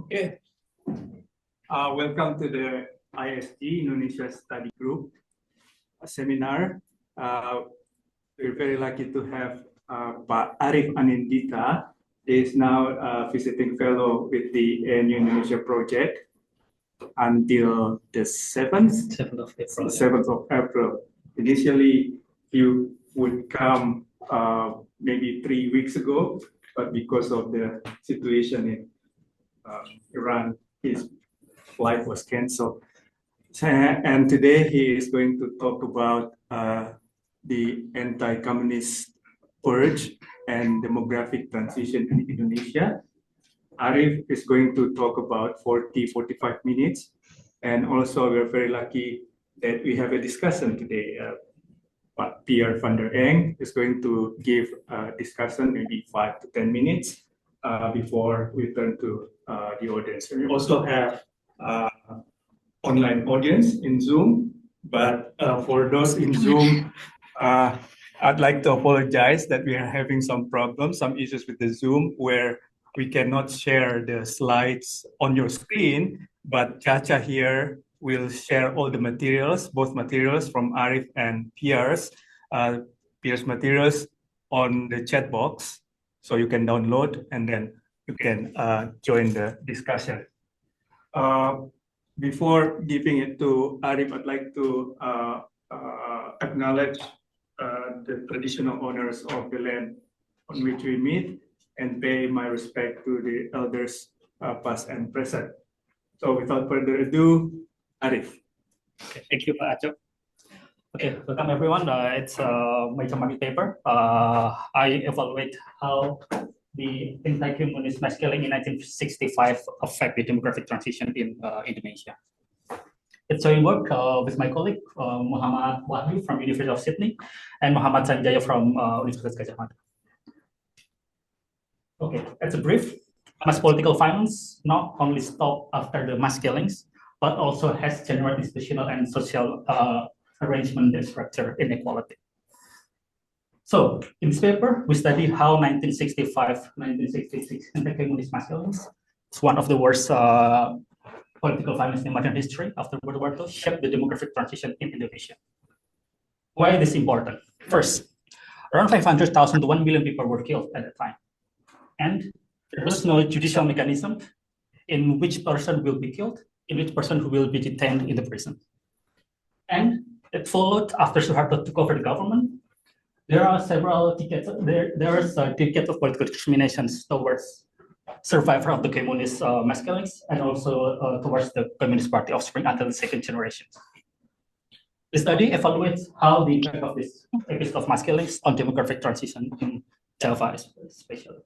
Okay. Welcome to the ISG Indonesia Study Group seminar. We're very lucky to have Pak Arif Anindita. He is now a visiting fellow with the ANU Indonesia project until the 7th of April. 7th of April. Initially, he would come maybe 3 weeks ago, but because of the situation in Iran, his flight was canceled. And today he is going to talk about the anti-communist purge and demographic transition in Indonesia. Arif is going to talk about 45 minutes. And also we're very lucky that we have a discussion today. Pierre van der Eng is going to give a discussion, maybe 5 to 10 minutes before we turn to the audience. We also have online audience in Zoom, but for those in Zoom, I'd like to apologize that we are having some problems, some issues with the Zoom where we cannot share the slides on your screen, but Chacha here will share all the materials, both materials from Arif and Pierre's materials on the chat box. So you can download and then you can join the discussion. Before giving it to Arif, I'd like to acknowledge the traditional owners of the land on which we meet and pay my respect to the elders past and present. So without further ado, Arif. Okay, thank you, Pak Aco. Okay, welcome everyone. It's a major market paper. I evaluate how the anti-communist mass killing in 1965 affect the demographic transition in Indonesia. It's a work with my colleague Muhammad Wahyu from University of Sydney and Muhammad Sanjaya from Universitas Gadjah Mada. Okay, as a brief, mass political violence not only stopped after the mass killings, but also has general institutional and social arrangement and structure inequality. So in this paper, we study how 1965-1966 anti-communist mass killings, it's one of the worst political violence in modern history after World War II, shaped the demographic transition in Indonesia. Why is this important? First, around 500,000 to 1 million people were killed at the time. And there was no judicial mechanism in which person will be killed, in which person who will be detained in the prison. And it followed after Suharto took over the government. There are several decades. There's a decade of political discriminations towards survivor of the communist mass killings and also towards the Communist Party offspring until the second generation. The study evaluates how the impact of this episode of mass killings on demographic transition in Java, especially.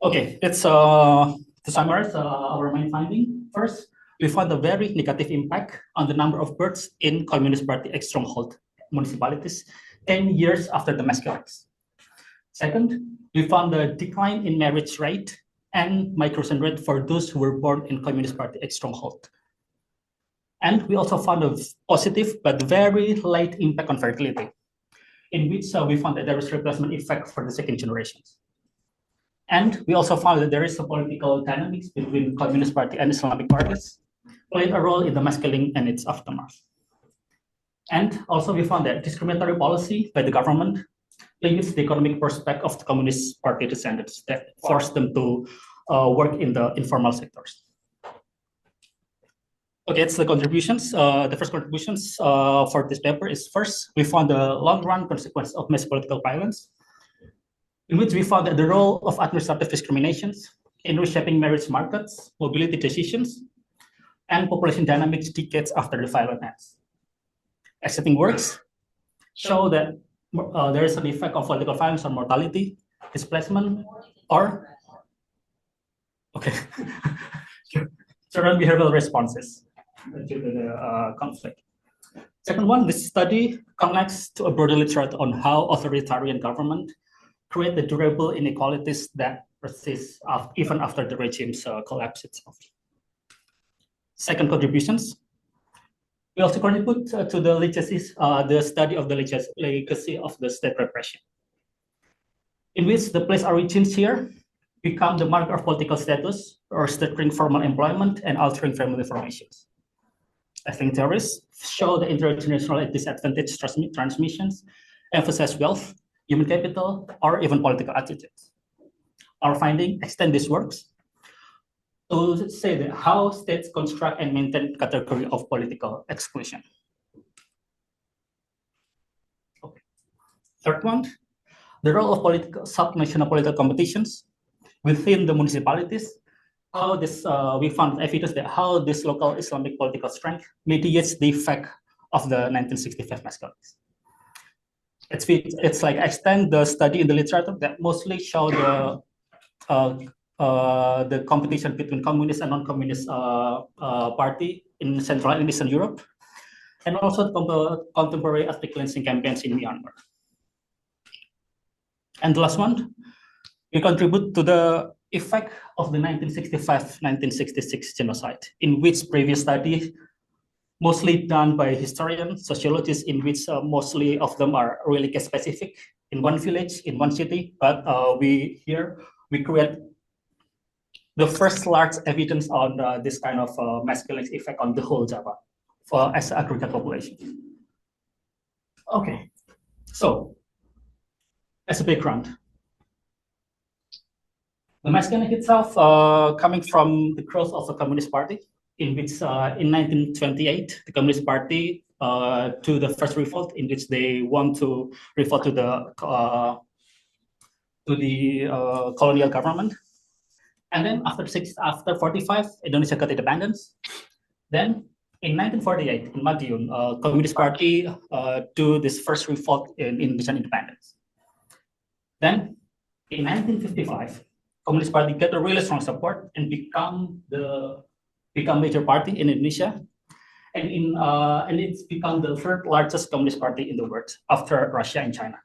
Okay, it's to summarize our main finding. First, we found a very negative impact on the number of births in Communist Party stronghold municipalities 10 years after the mass killings. Second, we found a decline in marriage rate and migration rate for those who were born in Communist Party stronghold. And we also found a positive but very late impact on fertility, in which we found that there is replacement effect for the second generations. And we also found that there is a political dynamics between Communist Party and Islamic parties played a role in the mass killing and its aftermath. And also we found that discriminatory policy by the government limits the economic prospect of the Communist Party descendants that forced them to work in the informal sectors. Okay, it's the contributions. The first contributions for this paper is first, we found the long-run consequence of mass political violence, in which we found that the role of administrative discriminations in reshaping marriage markets, mobility decisions, and population dynamics decades after the violent acts. Existing works show that there is an effect of political violence on mortality, displacement, or certain behavioral responses to the conflict. Second one, this study connects to a broader literature on how authoritarian government create the durable inequalities that persist even after the regime's collapse itself. Second contributions, we also contribute to the legacies, the study of the legacy of the state repression, in which the place origins here become the marker of political status, or restricting formal employment and altering family formations. Ethnic theorists show the intergenerational disadvantage transmissions, emphasize wealth, human capital, or even political attitudes. Our finding extend these works to say that how states construct and maintain category of political exclusion. Okay. Third one, the role of political subnational political competitions within the municipalities. How this we found evidence that how this local Islamic political strength mediates the effect of the 1965 mass killings. It's like extend the study in the literature that mostly show the competition between communist and non-communist party in Central and Eastern Europe, and also the contemporary ethnic cleansing campaigns in Myanmar. And the last one, we contribute to the effect of the 1965-1966 genocide, in which previous studies, mostly done by historians, sociologists, in which mostly of them are really case specific in one village, in one city, but we create the first large evidence on this kind of mass killings effect on the whole Java as an aggregate population. Okay, so as a background, the mass killing itself coming from the growth of the Communist Party, in which in 1928, the Communist Party to the first revolt, in which they want to revolt to the colonial government. And then after 45, Indonesia got independence. Then in 1948, in Madiun, Communist Party do this first revolt in Indonesian independence. Then in 1955, Communist Party get a really strong support and become major party in Indonesia, and it's become the third largest communist party in the world after Russia and China.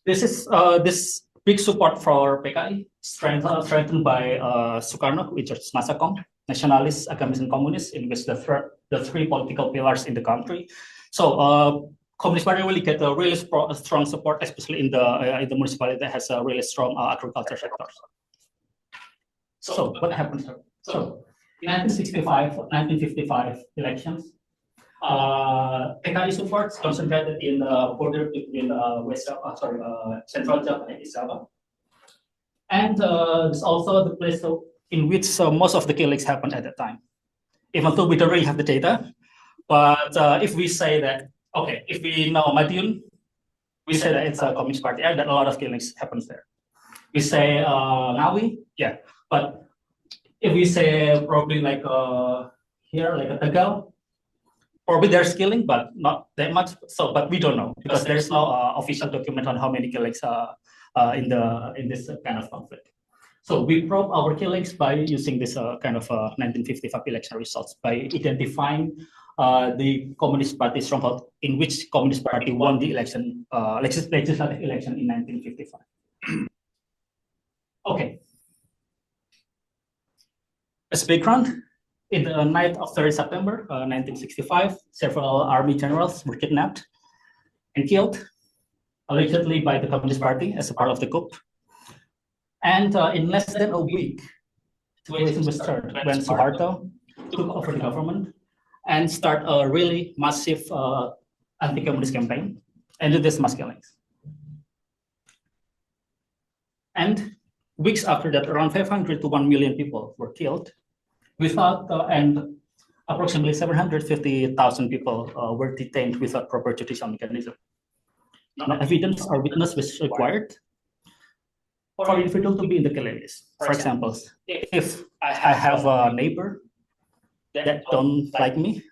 This is this big support for PKI strengthened by Sukarno, which is Nasakong, nationalists, agamists, and communists, in which the three political pillars in the country. So Communist Party really get a really strong support, especially in the municipality that has a really strong agriculture sector. So what happened? So in 1955 elections, PKI supports concentrated in the border between Central Java and East Java, and it's also the place in which most of the killings happened at that time. Even though we don't really have the data, but if we say that, okay, if we know Madiun, we say that it's a communist party, and that a lot of killings happens there. We say Ngawi, yeah, but if we say probably like here, like a Tegal, probably there's killing, but not that much. So, but we don't know because there's no official document on how many killings in this kind of conflict. So we probe our killings by using this kind of 1955 election results by identifying the Communist Party stronghold in which Communist Party won the election, legislative election in 1955. Okay. As background, in the night of 3rd September 1965, several army generals were kidnapped and killed, allegedly by the Communist Party as a part of the coup. And in less than a week, the situation was turned when Suharto took over the government and start a really massive anti-communist campaign and do this mass killings. And weeks after that, around 500 to 1 million people were killed, without and approximately 750,000 people were detained without proper judicial mechanism. No evidence or witness was required for individual to be in the killing list. For example, if I have a neighbor that don't like me,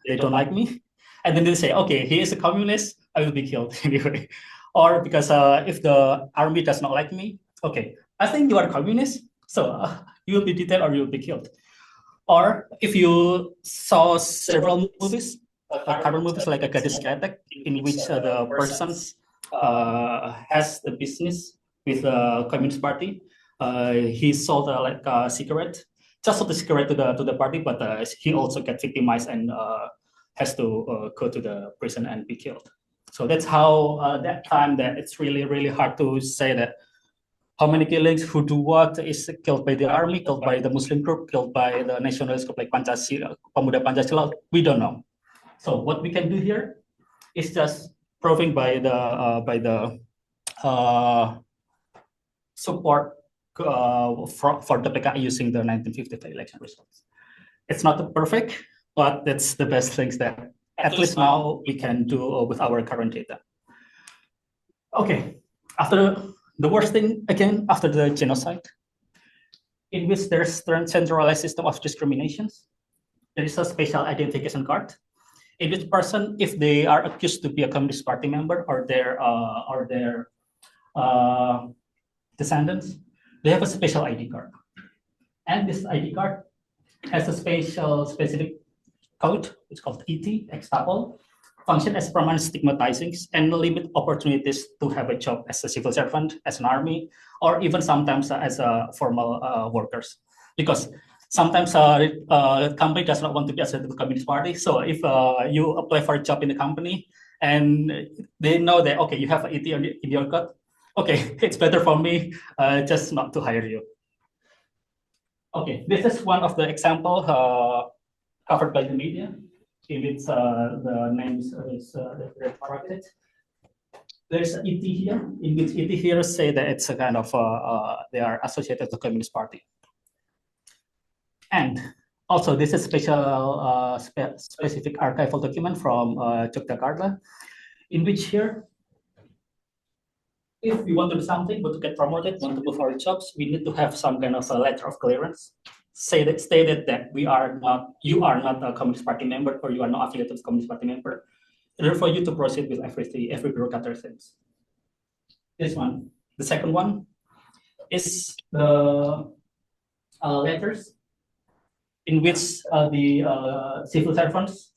and then they say, okay, he is a communist, I will be killed anyway. Or because if the army does not like me, okay, I think you are communist, so you will be detained or you will be killed. Or if you saw several movies, current movies like a Gadis Ketek, in which the person has the business with the Communist Party, he sold like a cigarette, just sold the cigarette to the party, but he also gets victimized and has to go to the prison and be killed. So that's how that time that it's really hard to say that how many killings, who do what, is killed by the army, killed by the Muslim group, killed by the nationalist group like Pancasila, Pemuda Pancasila, we don't know. So what we can do here is just proving by the support for the PKI using the 1955 election results. It's not perfect, but that's the best things that at least now we can do with our current data. Okay, after the worst thing again, after the genocide, in which there's a centralized system of discriminations, there is a special identification card in which person, if they are accused to be a Communist Party member or their descendants, they have a special ID card. And this ID card has a specific code, it's called ET, extapol, function as permanent stigmatizing and limit opportunities to have a job as a civil servant, as an army, or even sometimes as a formal workers. Because sometimes a company does not want to be associated with the Communist Party. So if you apply for a job in the company and they know that, okay, you have an ET in your code, okay, it's better for me just not to hire you. Okay, this is one of the example covered by the media, in which the names is corrected. There's ET here, in which ET here say that it's a kind of they are associated with the Communist Party. And also, this is special specific archival document from Yogyakarta, in which here, if we want to do something, want to get promoted, want to move our jobs, we need to have some kind of a letter of clearance, stated that you are not a Communist Party member, or you are not affiliated with Communist Party member, in order for you to proceed with every bureaucratic things. This one. The second one is the letters in which the civil servants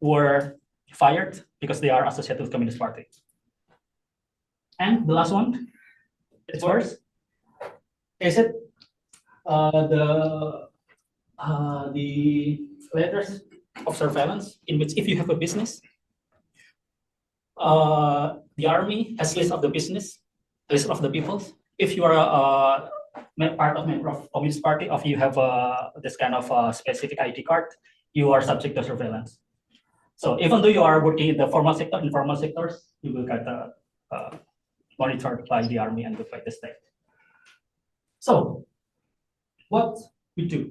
were fired because they are associated with Communist Party. And the last one, it's worse. Is it the letters of surveillance in which if you have a business, the army has list of the business, list of the people. If you are a member of Communist Party, or if you have this kind of specific ID card, you are subject to surveillance. So even though you are working in the formal sector, informal sectors, you will get monitored by the army and by the state. So what we do?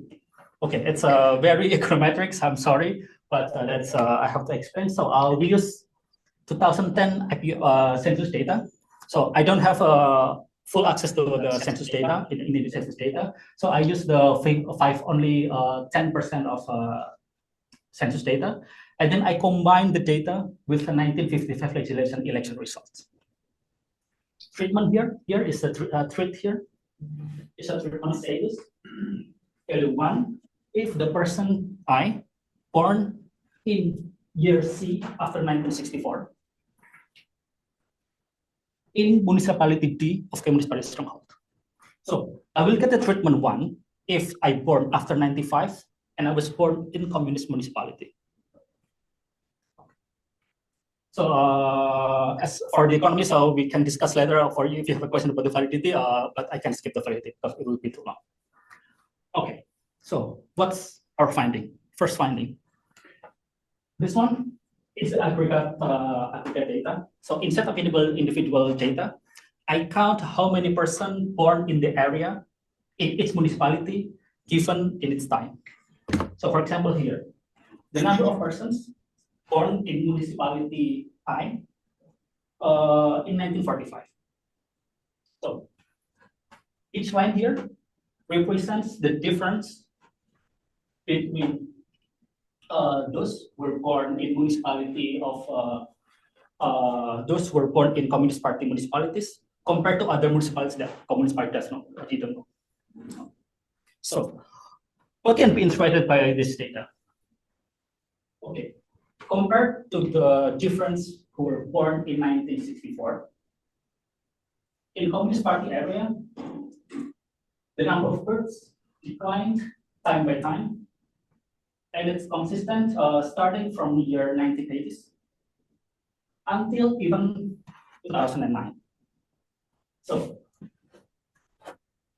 Okay, it's a very econometrics. I'm sorry, but that's I have to explain. So we use 2010 census data. So I don't have full access to the census data, in the census data. So I use the only 10% of census data, and then I combine the data with the 1955 legislation election results. Treatment here is a treat here. It's a treatment status. Value 1, if the person I born in year C after 1964 in municipality D of Communist Party stronghold. So I will get the treatment 1 if I born after 95 and I was born in communist municipality. So as for the economy, so we can discuss later for you if you have a question about the validity, but I can skip the validity because it will be too long. Okay, so what's our finding? First finding. This one is aggregate data. So instead of individual data, I count how many persons born in the area, in its municipality, given in its time. So for example here, the number of persons born in municipality I in 1945. So each line here represents the difference between those who were born in municipality of those who were born in Communist Party municipalities compared to other municipalities that Communist Party does not didn't know. So what can be interpreted by this data? Okay, compared to the difference who were born in 1964, in Communist Party area, the number of births declined time by time, and it's consistent starting from the year 1980s until even 2009. So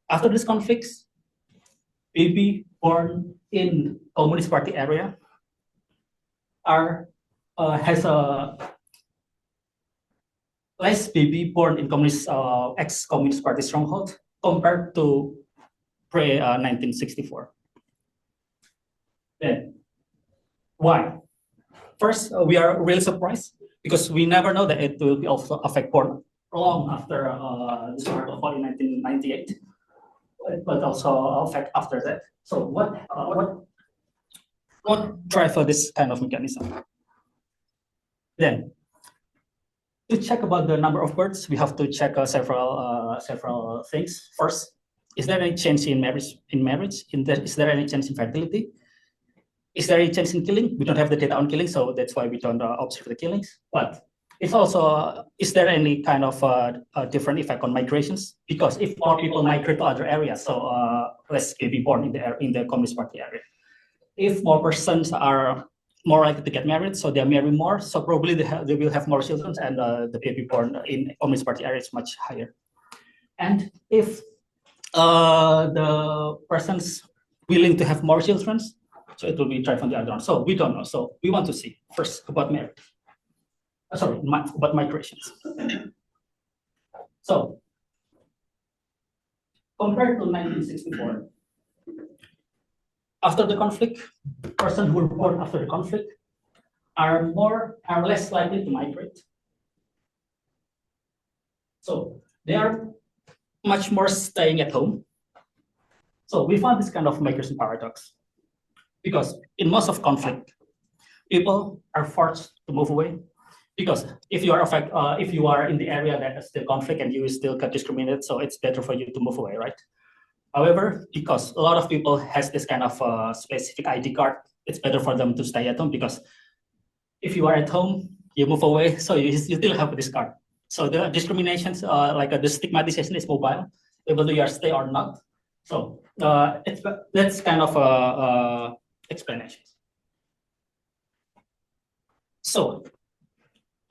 After these conflicts, baby born in Communist Party area has a less baby born in ex-Communist Party stronghold compared to pre 1964. Then, why? First, we are really surprised because we never know that it will be also affect porn long after the start of in 1998, but also affect after that. So what drive for this kind of mechanism? Then, to check about the number of births, we have to check several things. First, is there any change in marriage? Is there any change in fertility? Is there any change in killing? We don't have the data on killing, so that's why we don't observe the killings. But it's also, is there any kind of different effect on migrations? Because if more people migrate to other areas, so less baby born in the Communist Party area. If more persons are more likely to get married, so they marry more, so probably they will have more children, and the baby born in Communist Party area is much higher. And if the persons willing to have more children, so it will be drive on the other one. So we don't know. So we want to see first about marriage. About migrations. So compared to 1964, after the conflict, persons who were born after the conflict are less likely to migrate. So they are much more staying at home. So we found this kind of migration paradox because in most of conflict, people are forced to move away. Because if you are in the area that is still conflict and you still get discriminated, so it's better for you to move away, right? However, because a lot of people has this kind of specific ID card, it's better for them to stay at home because if you are at home, you move away, so you still have this card. So the discriminations, the stigmatization is mobile, whether you are stay or not. So that's kind of explanation. So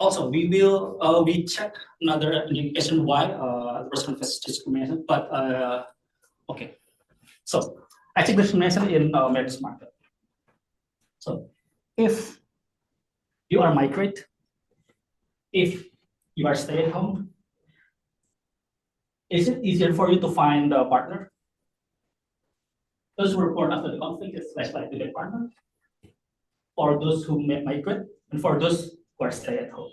also we check another indication why the person faces discrimination, but okay. So I think discrimination in marriage market. So if you are migrate, if you are stay at home, is it easier for you to find a partner? Those who were born after the conflict is less likely to get partner. For those who migrate, and for those who are stay at home.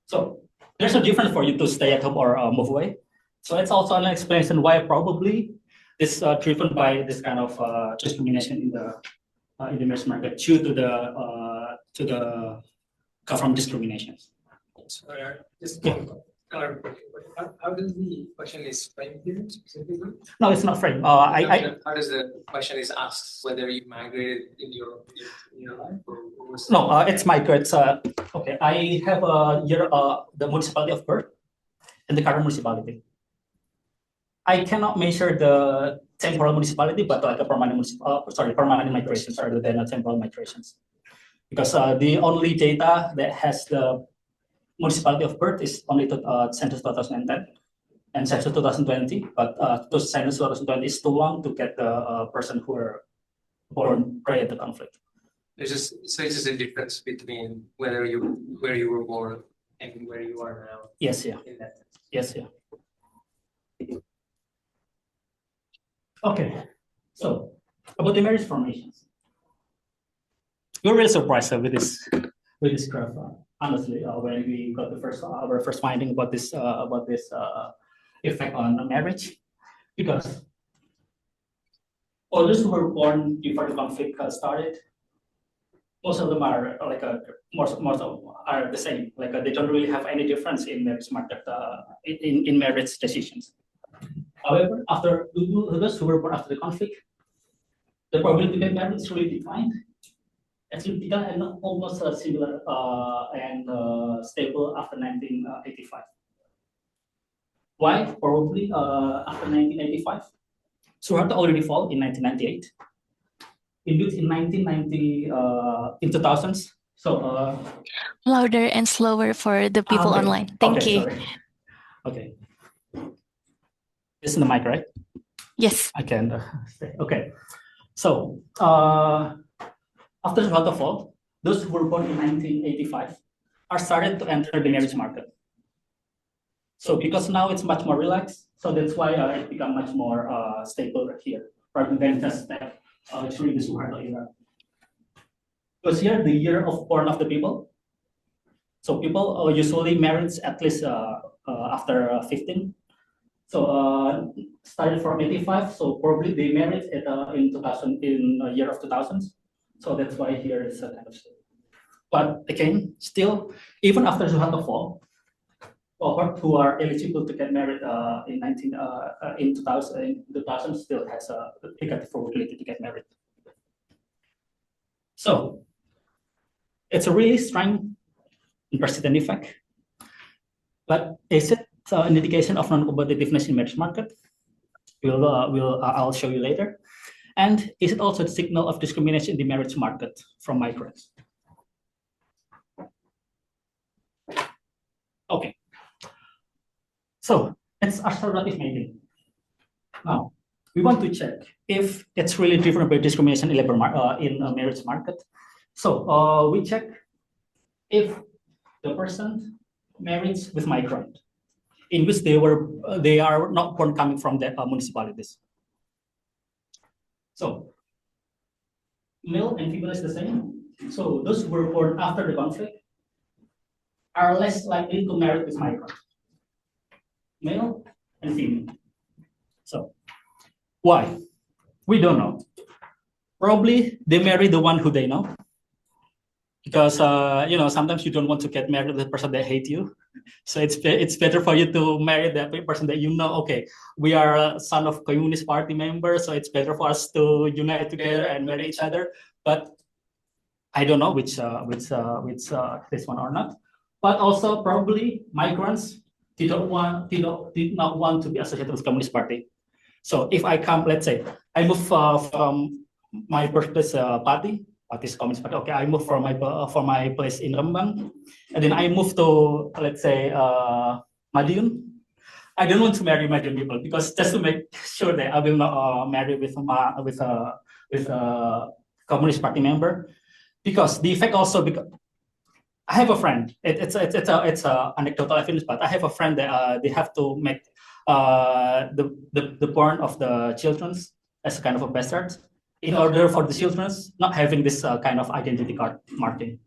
So there's no difference for you to stay at home or move away. So it's also an explanation why probably this driven by this kind of discrimination in the marriage market due to the government discriminations. Sorry, just how does the question is framed here specifically? No, it's not framed. How does the question is asked whether you migrated in your life or no, it's migrates. Okay, I have the municipality of birth and the current municipality. I cannot measure the temporal municipality, but like a permanent permanent migrations rather than temporal migrations, because the only data that has the municipality of birth is only census 2010 and census 2020, but those census 2020 is too long to get the person who were born prior to the conflict. It's just a difference between where you were born and where you are now. Yes, yeah. In that sense. Yes, yeah. Okay, so about the marriage formations, we're really surprised with this graph. Honestly, when we got our first finding about this effect on marriage, because all those who were born before the conflict started, most of them are most of them are the same. They don't really have any difference in marriage market in marriage decisions. However, after those who were born after the conflict, the probability to get married is really declined. It's declined and almost similar and stable after 1985. Why? Probably after 1985, Suharto already fall in 1998. Indeed, in 1990, in 2000s. So louder and slower for the people okay. online. Thank you. Sorry. Okay. This is the mic, right? Yes. I can say. Okay. So after the waterfall, those who were born in 1985 are started to enter the marriage market. So because now it's much more relaxed, so that's why it become much more stable here, rather than just that during the Suharto era. Because here the year of born of the people. So people usually married at least after 15. So started from 85. So probably they married in 2000 in year of 2000s. So that's why here is a kind of. But again, still, even after Suharto fall, cohort who are eligible to get married in 2000 still has a negative probability to get married. So it's a really strong precedent effect. But is it an indication of non-competitiveness in marriage market? I'll show you later. And is it also a signal of discrimination in the marriage market from migrants? Okay. So it's assertive mating. Now, we want to check if it's really driven by discrimination in marriage market. So we check if the person marries with migrant, in which they are not born coming from the municipalities. So male and female is the same. So those who were born after the conflict are less likely to marry with migrant, male and female. So why? We don't know. Probably they marry the one who they know, because sometimes you don't want to get married with the person that hate you. So it's better for you to marry that person that you know. Okay, we are a son of Communist Party members, so it's better for us to unite together and marry each other. But I don't know which this one or not. But also probably migrants did not want to be associated with Communist Party. So if I come, let's say I move from my birthplace party is Communist Party. Okay, I move for my place in Rembang, and then I move to, let's say, Madiun. I don't want to marry Madiun people, because just to make sure that I will not marry with a Communist Party member, because the effect also, because I have a friend. It's a anecdotal evidence, but I have a friend that they have to make the born of the children as a kind of a bastard, in order for the children not having this kind of identity card marking.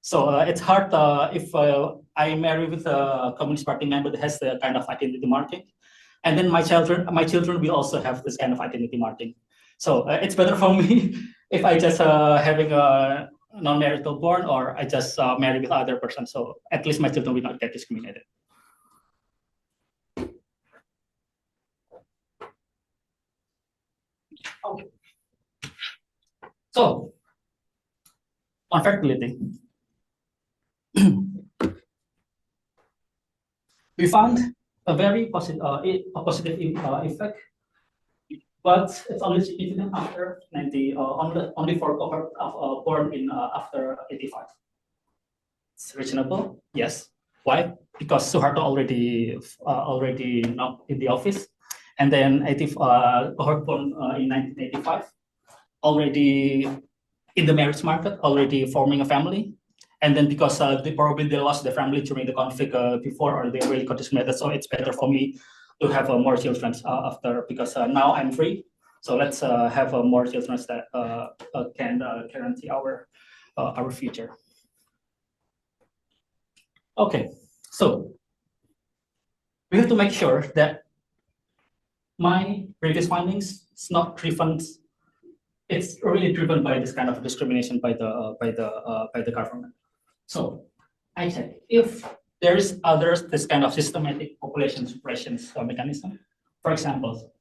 So it's hard if I marry with a Communist Party member that has the kind of identity marking, and then my children will also have this kind of identity marking. So it's better for me if I just having a non-marital born, or I just marry with other person. So at least my children will not get discriminated. Okay. So on fertility, we found a very positive effect, but it's only significant after 90, only for cohort born in after 85. It's reasonable, yes. Why? Because Suharto already not in the office, and then cohort born in 1985 already in the marriage market, already forming a family. And then because they lost their family during the conflict before, or they really got discriminated, so it's better for me to have more children after, because now I'm free. So let's have more children that can guarantee our future. Okay, so we have to make sure that my previous findings is not driven. It's really driven by this kind of discrimination by the government. So I check if there is this kind of systematic population suppression mechanism. For example,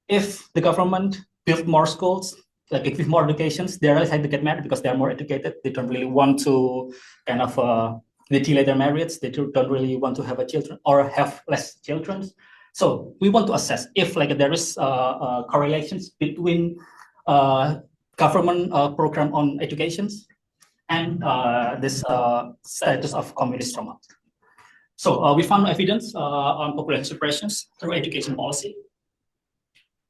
if the government built more schools, like give more educations, they are to get married because they are more educated. They don't really want to kind of they delay their marriage. They don't really want to have a children or have less children. So we want to assess if there is correlations between government program on educations and this status of communist trauma. So we found evidence on population suppressions through education policy.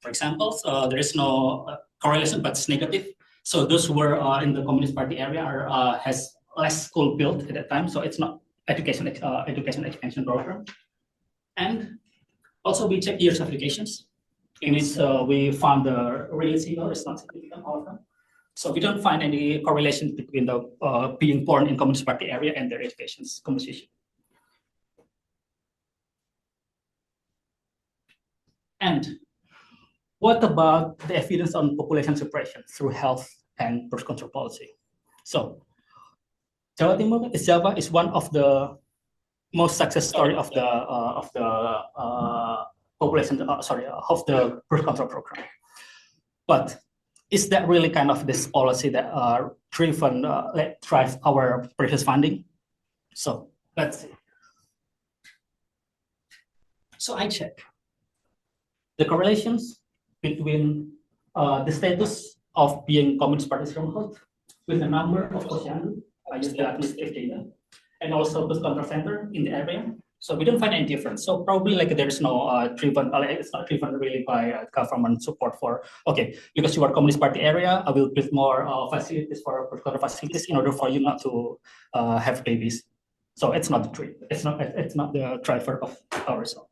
For example, there is no correlation, but it's negative. So those who were in the Communist Party area has less school built at that time. So it's not education expansion program. And also we check years of educations, in which we found the relacy is not significant, all of them. So we don't find any correlation between the being born in Communist Party area and their education's composition. And what about the evidence on population suppression through health and birth control policy? So Java is one of the most success story of the population, of the birth control program. But is that really kind of this policy that drive our previous funding? So let's see. So I check the correlations between the status of being Communist Party stronghold with the number of posyandu. I use the administrative data, and also birth control center in the area. So we don't find any difference. So probably like there's no it's not driven really by government support for, okay, because you are Communist Party area, I will build more facilities for birth control facilities in order for you not to have babies. So it's not the it's not the driver of our result.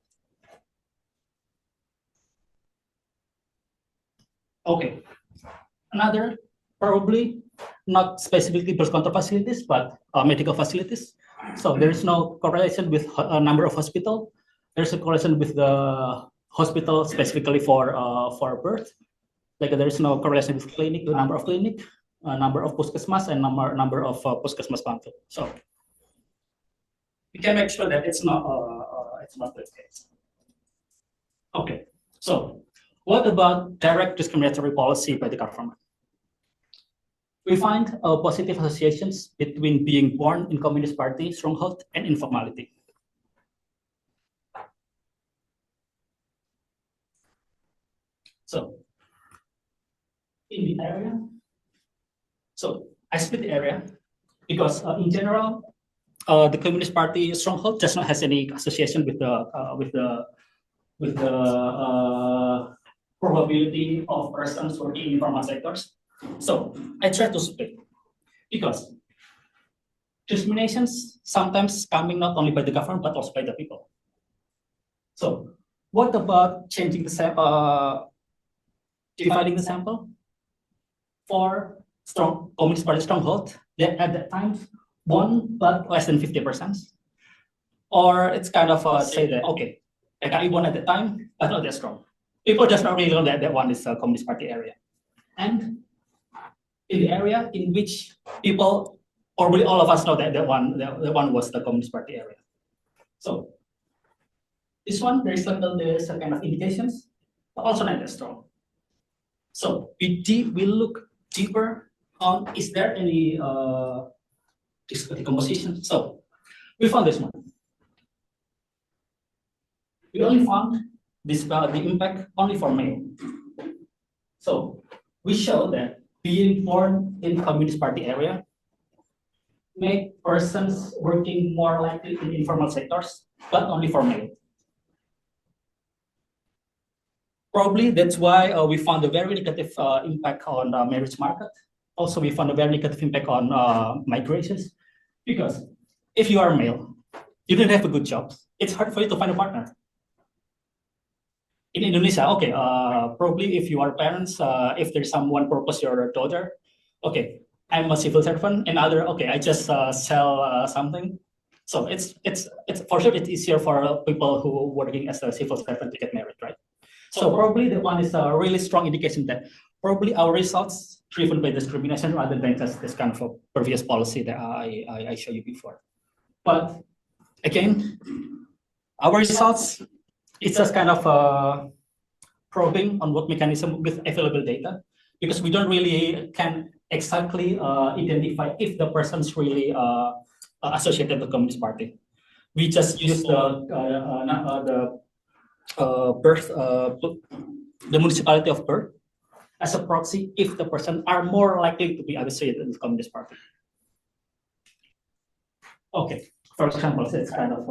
Okay, another probably not specifically birth control facilities, but medical facilities. So there is no correlation with a number of hospital. There's a correlation with the hospital specifically for birth. Like there is no correlation with clinic, the number of clinic, number of puskesmas, and number of puskesmas bantu. So we can make sure that it's not the case. Okay, so what about direct discriminatory policy by the government? We find positive associations between being born in Communist Party stronghold and informality. So in the area, so I split the area because in general, the Communist Party stronghold does not has any association with the probability of persons working in informal sectors. So I try to split because discriminations sometimes coming not only by the government but also by the people. So what about changing the dividing the sample for strong Communist Party stronghold that at that time won but less than 50%, or it's kind of say that okay, I won at the time but not that strong. People just not really know that that one is a Communist Party area, and in the area in which people, probably all of us know that that one was the Communist Party area. So this one, there's a kind of indications, but also not that strong. So we look deeper on is there any decomposition. So we found this one. We only found this the impact only for male. So we show that being born in Communist Party area make persons working more likely in informal sectors, but only for male. Probably that's why we found a very negative impact on the marriage market. Also, we found a very negative impact on migrations, because if you are male, you don't have a good job, it's hard for you to find a partner. In Indonesia, okay, probably if you are parents, if there's someone propose your daughter, okay, I'm a civil servant, and other, okay, I just sell something. So it's for sure it's easier for people who working as a civil servant to get married, right? So probably that one is a really strong indication that probably our results driven by discrimination rather than just this kind of a previous policy that I showed you before. But again, our results, it's just kind of probing on what mechanism with available data, because we don't really can exactly identify if the person's really associated with the Communist Party. We just use the birth, the municipality of birth as a proxy if the person are more likely to be associated with the Communist Party. Okay, for example, it's kind of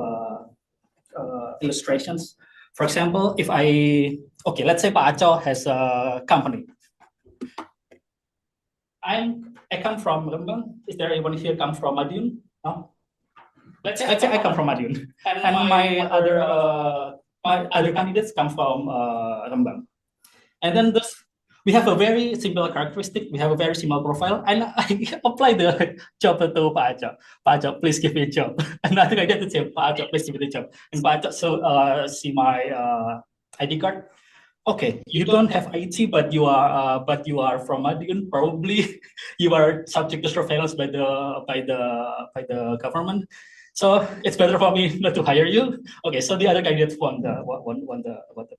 illustrations. For example, if okay, let's say Pak Aco has a company. I come from Lembang. Is there anyone here come from Madiun? No. Let's say I come from Madiun, and my other candidates come from Lembang. And then we have a very similar characteristic. We have a very similar profile, and I apply the job to Pak Aco. Pak Aco, please give me a job. And I think I get to say, Pak Aco, please give me the job. And Pak Aco see my ID card. Okay, you don't have IT, but you are from Madiun. Probably you are subject to surveillance by the government. So it's better for me not to hire you. Okay, so the other candidates won the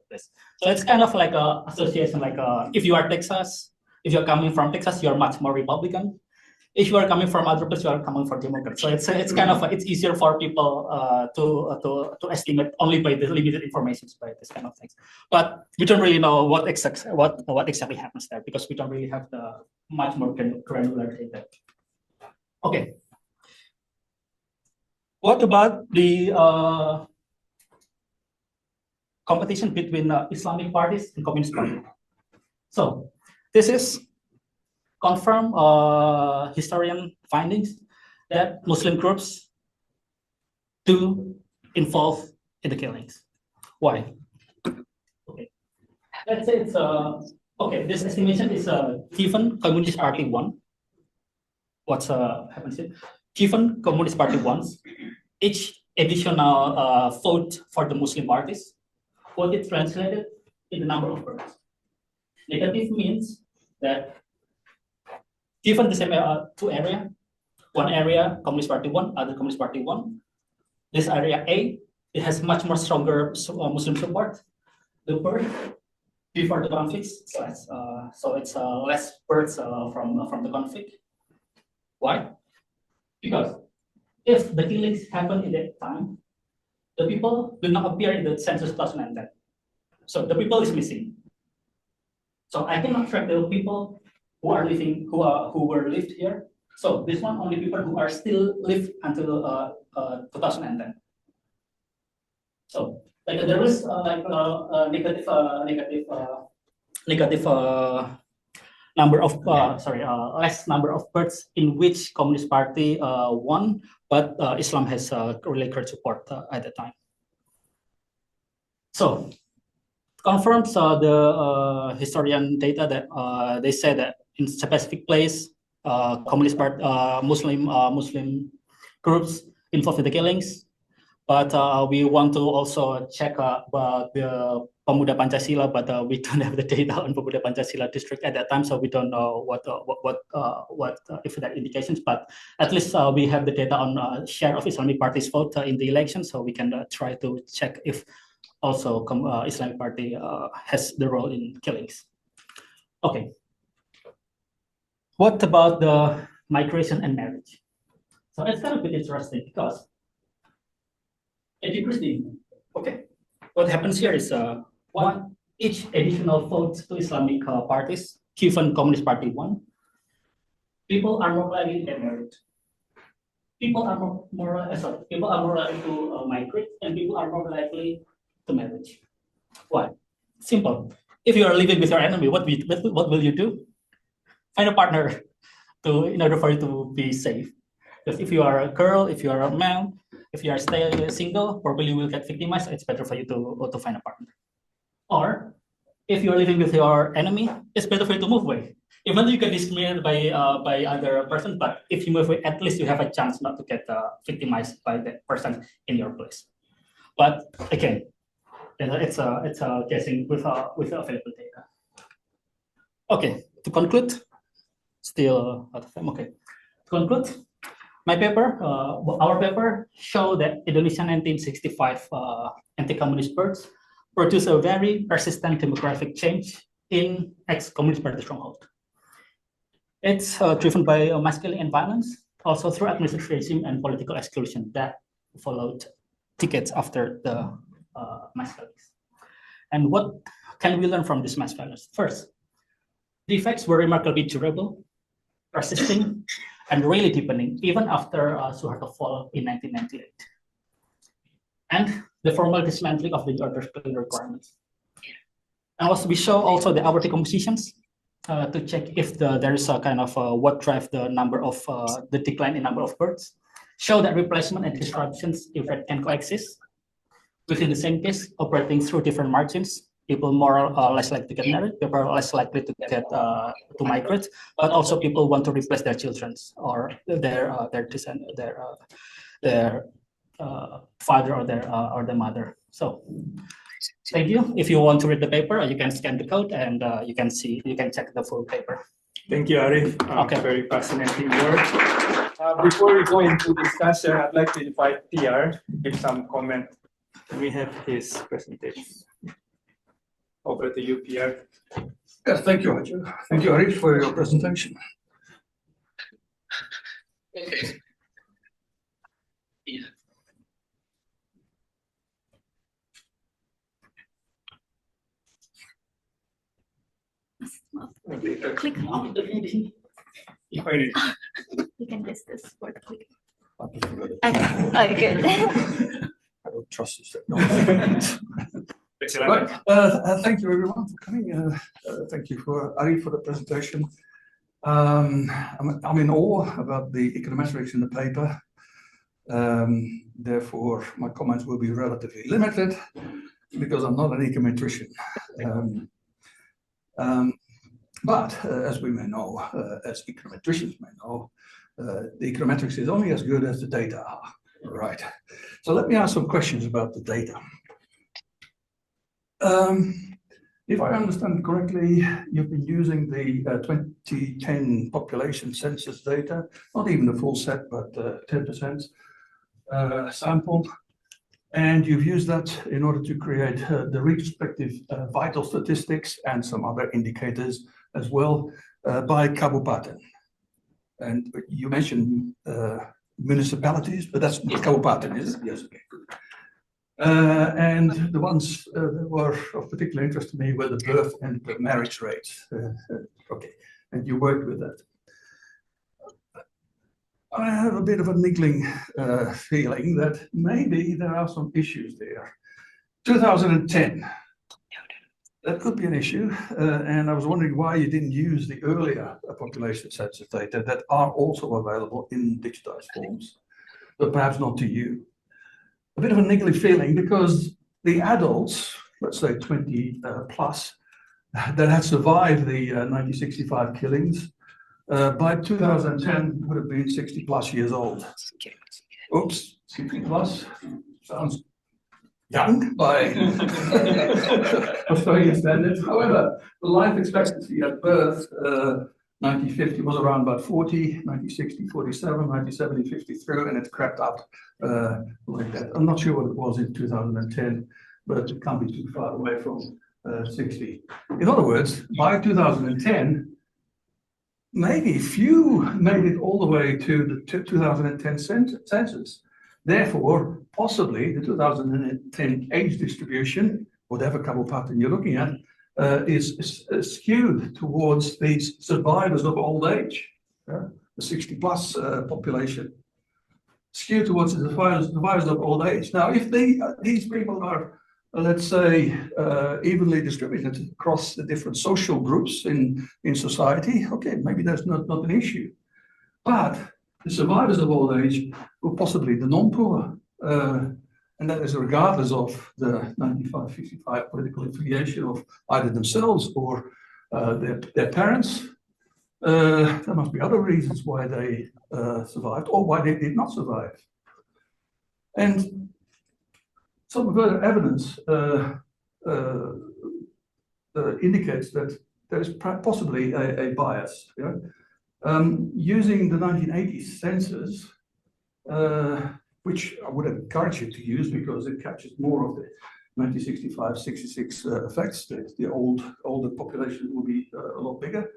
place. So it's kind of like a association, like if you are Texas, if you're coming from Texas, you're much more Republican. If you are coming from other places, you are coming from Democrat. So it's kind of it's easier for people to estimate only by the limited information by this kind of things. But we don't really know what exactly happens there because we don't really have the much more granular data. Okay. What about the competition between Islamic parties and Communist parties? So this is confirmed historian findings that Muslim groups do involve in the killings. Why? Okay, let's say it's okay. This estimation is given Communist Party won. What's happens here? Given Communist Party wants, each additional vote for the Muslim parties, what it translated in the number of votes. Negative means that given the same two area, one area Communist Party won, other Communist Party won. This area A, it has much more stronger Muslim support. The birth before the conflicts, so it's less births from the conflict. Why? Because if the killings happen in that time, the people will not appear in the census 2010. So the people is missing. So I cannot track the people who are living, who were lived here. So this one only people who are still live until 2010. So like there is negative number of less number of births in which Communist Party won, but Islam has really great support at the time. So confirms the historian data that they say that in specific place, Communist Party, Muslim groups involved in the killings. But we want to also check about the Pemuda Pancasila, but we don't have the data on Pemuda Pancasila district at that time, so we don't know what if that indications. But at least we have the data on share of Islamic parties vote in the election, so we can try to check if also Islamic Party has the role in killings. Okay. What about the migration and marriage? So it's kind of a bit interesting because it decreased. Okay. What happens here is each additional vote to Islamic parties, given Communist Party won, people are more likely to get married. People are more likely to migrate, and people are more likely to marriage. Why? Simple. If you are living with your enemy, what will you do? Find a partner in order for you to be safe. Because if you are a girl, if you are a man, if you are still single, probably you will get victimized. It's better for you to find a partner. Or if you are living with your enemy, it's better for you to move away. Even though you get discriminated by other person, but if you move away, at least you have a chance not to get victimized by that person in your place. But again, it's a guessing with available data. Okay, to conclude, still out of time. Okay, to conclude, my paper, our paper, show that Indonesian 1965 anti-communist births produce a very persistent demographic change in ex-communist party stronghold. It's driven by masculine and violence, also through administrative regime and political exclusion that followed decades after the mass killings. And what can we learn from this mass violence? First, the effects were remarkably durable, persisting, and really deepening even after Suharto fall in 1998. And the formal dismantling of the order filling requirements. And also we show also the hourly compositions to check if there is a kind of what drive the number of the decline in number of births. Show that replacement and disruptions in fact can coexist within the same case, operating through different margins. People more or less likely to get married, people are less likely to get to migrate, but also people want to replace their children or their father or their mother. So thank you. If you want to read the paper, you can scan the code and you can check the full paper. Thank you, Arif. Okay. Very fascinating work. Before we go into discussion, I'd like to invite PR to give some comment. We have his presentation. Over to you, PR. Yes, thank you, Ajay. Thank you, Arif, for your presentation. Okay. Yeah. Click on the video. You can discuss for the click. Okay, good. I don't trust this technology. Right. Thank you, everyone, for coming. Thank you, Arif, for the presentation. I'm in awe about the econometrics in the paper. Therefore, my comments will be relatively limited because I'm not an econometrician. But as we may know, as econometricians may know, the econometrics is only as good as the data are. Right. So let me ask some questions about the data. If I understand correctly, you've been using the 2010 population census data, not even the full set, but 10% sample. And you've used that in order to create the retrospective vital statistics and some other indicators as well by kabupaten. And you mentioned municipalities, but that's kabupaten, is it? Yes, okay, good. And the ones that were of particular interest to me were the birth and the marriage rates. Okay, and you worked with that. I have a bit of a niggling feeling that maybe there are some issues there. 2010, that could be an issue. And I was wondering why you didn't use the earlier population census data that are also available in digitized forms, but perhaps not to you. A bit of a niggly feeling because the adults, let's say 20 plus, that had survived the 1965 killings, by 2010 would have been 60 plus years old. Oops, 60 plus sounds young by Australian standards. However, the life expectancy at birth, 1950 was around about 40, 1960, 47, 1970, 53, and it crept up like that. I'm not sure what it was in 2010, but it can't be too far away from 60. In other words, by 2010, maybe few made it all the way to the 2010 census. Therefore, possibly the 2010 age distribution, whatever kabupaten you're looking at, is skewed towards these survivors of old age, the 60 plus population, skewed towards the survivors of old age. Now, if these people are, let's say, evenly distributed across the different social groups in society, okay, maybe that's not an issue. But the survivors of old age were possibly the non-poor, and that is regardless of the 95-55 political affiliation of either themselves or their parents. There must be other reasons why they survived or why they did not survive. And some further evidence indicates that there is possibly a bias. Yeah? Using the 1980s census, which I would encourage you to use because it captures more of the 1965-66 effects. The older population will be a lot bigger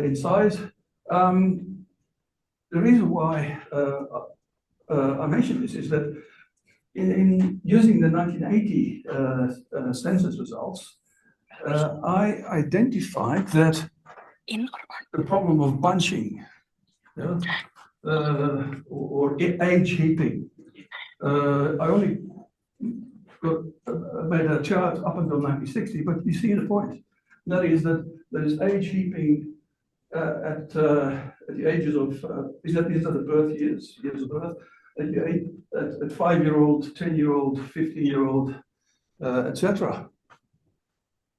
in size. The reason why I mention this is that in using the 1980 census results, I identified that the problem of bunching, or age heaping, I only made a chart up until 1960, but you see the point. That is that there is age heaping at the ages of, these are the birth years of birth, at 5-year-old, 10-year-old, 15-year-old, etc.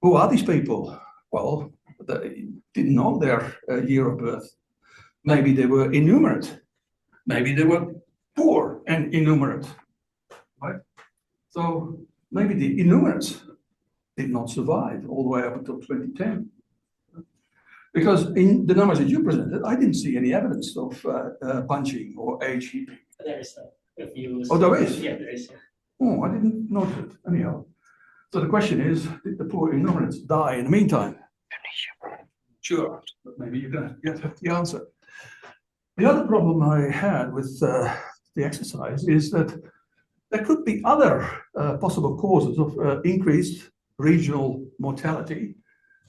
Who are these people? Well, they didn't know their year of birth. Maybe they were innumerate. Maybe they were poor and innumerate, right? So maybe the innumerates did not survive all the way up until 2010. Because in the numbers that you presented, I didn't see any evidence of bunching or age heaping. There is a few. Oh, there is? Yeah, there is. Oh, I didn't notice it. Anyhow. So the question is, did the poor innumerates die in the meantime? Sure, but maybe you can get the answer. The other problem I had with the exercise is that there could be other possible causes of increased regional mortality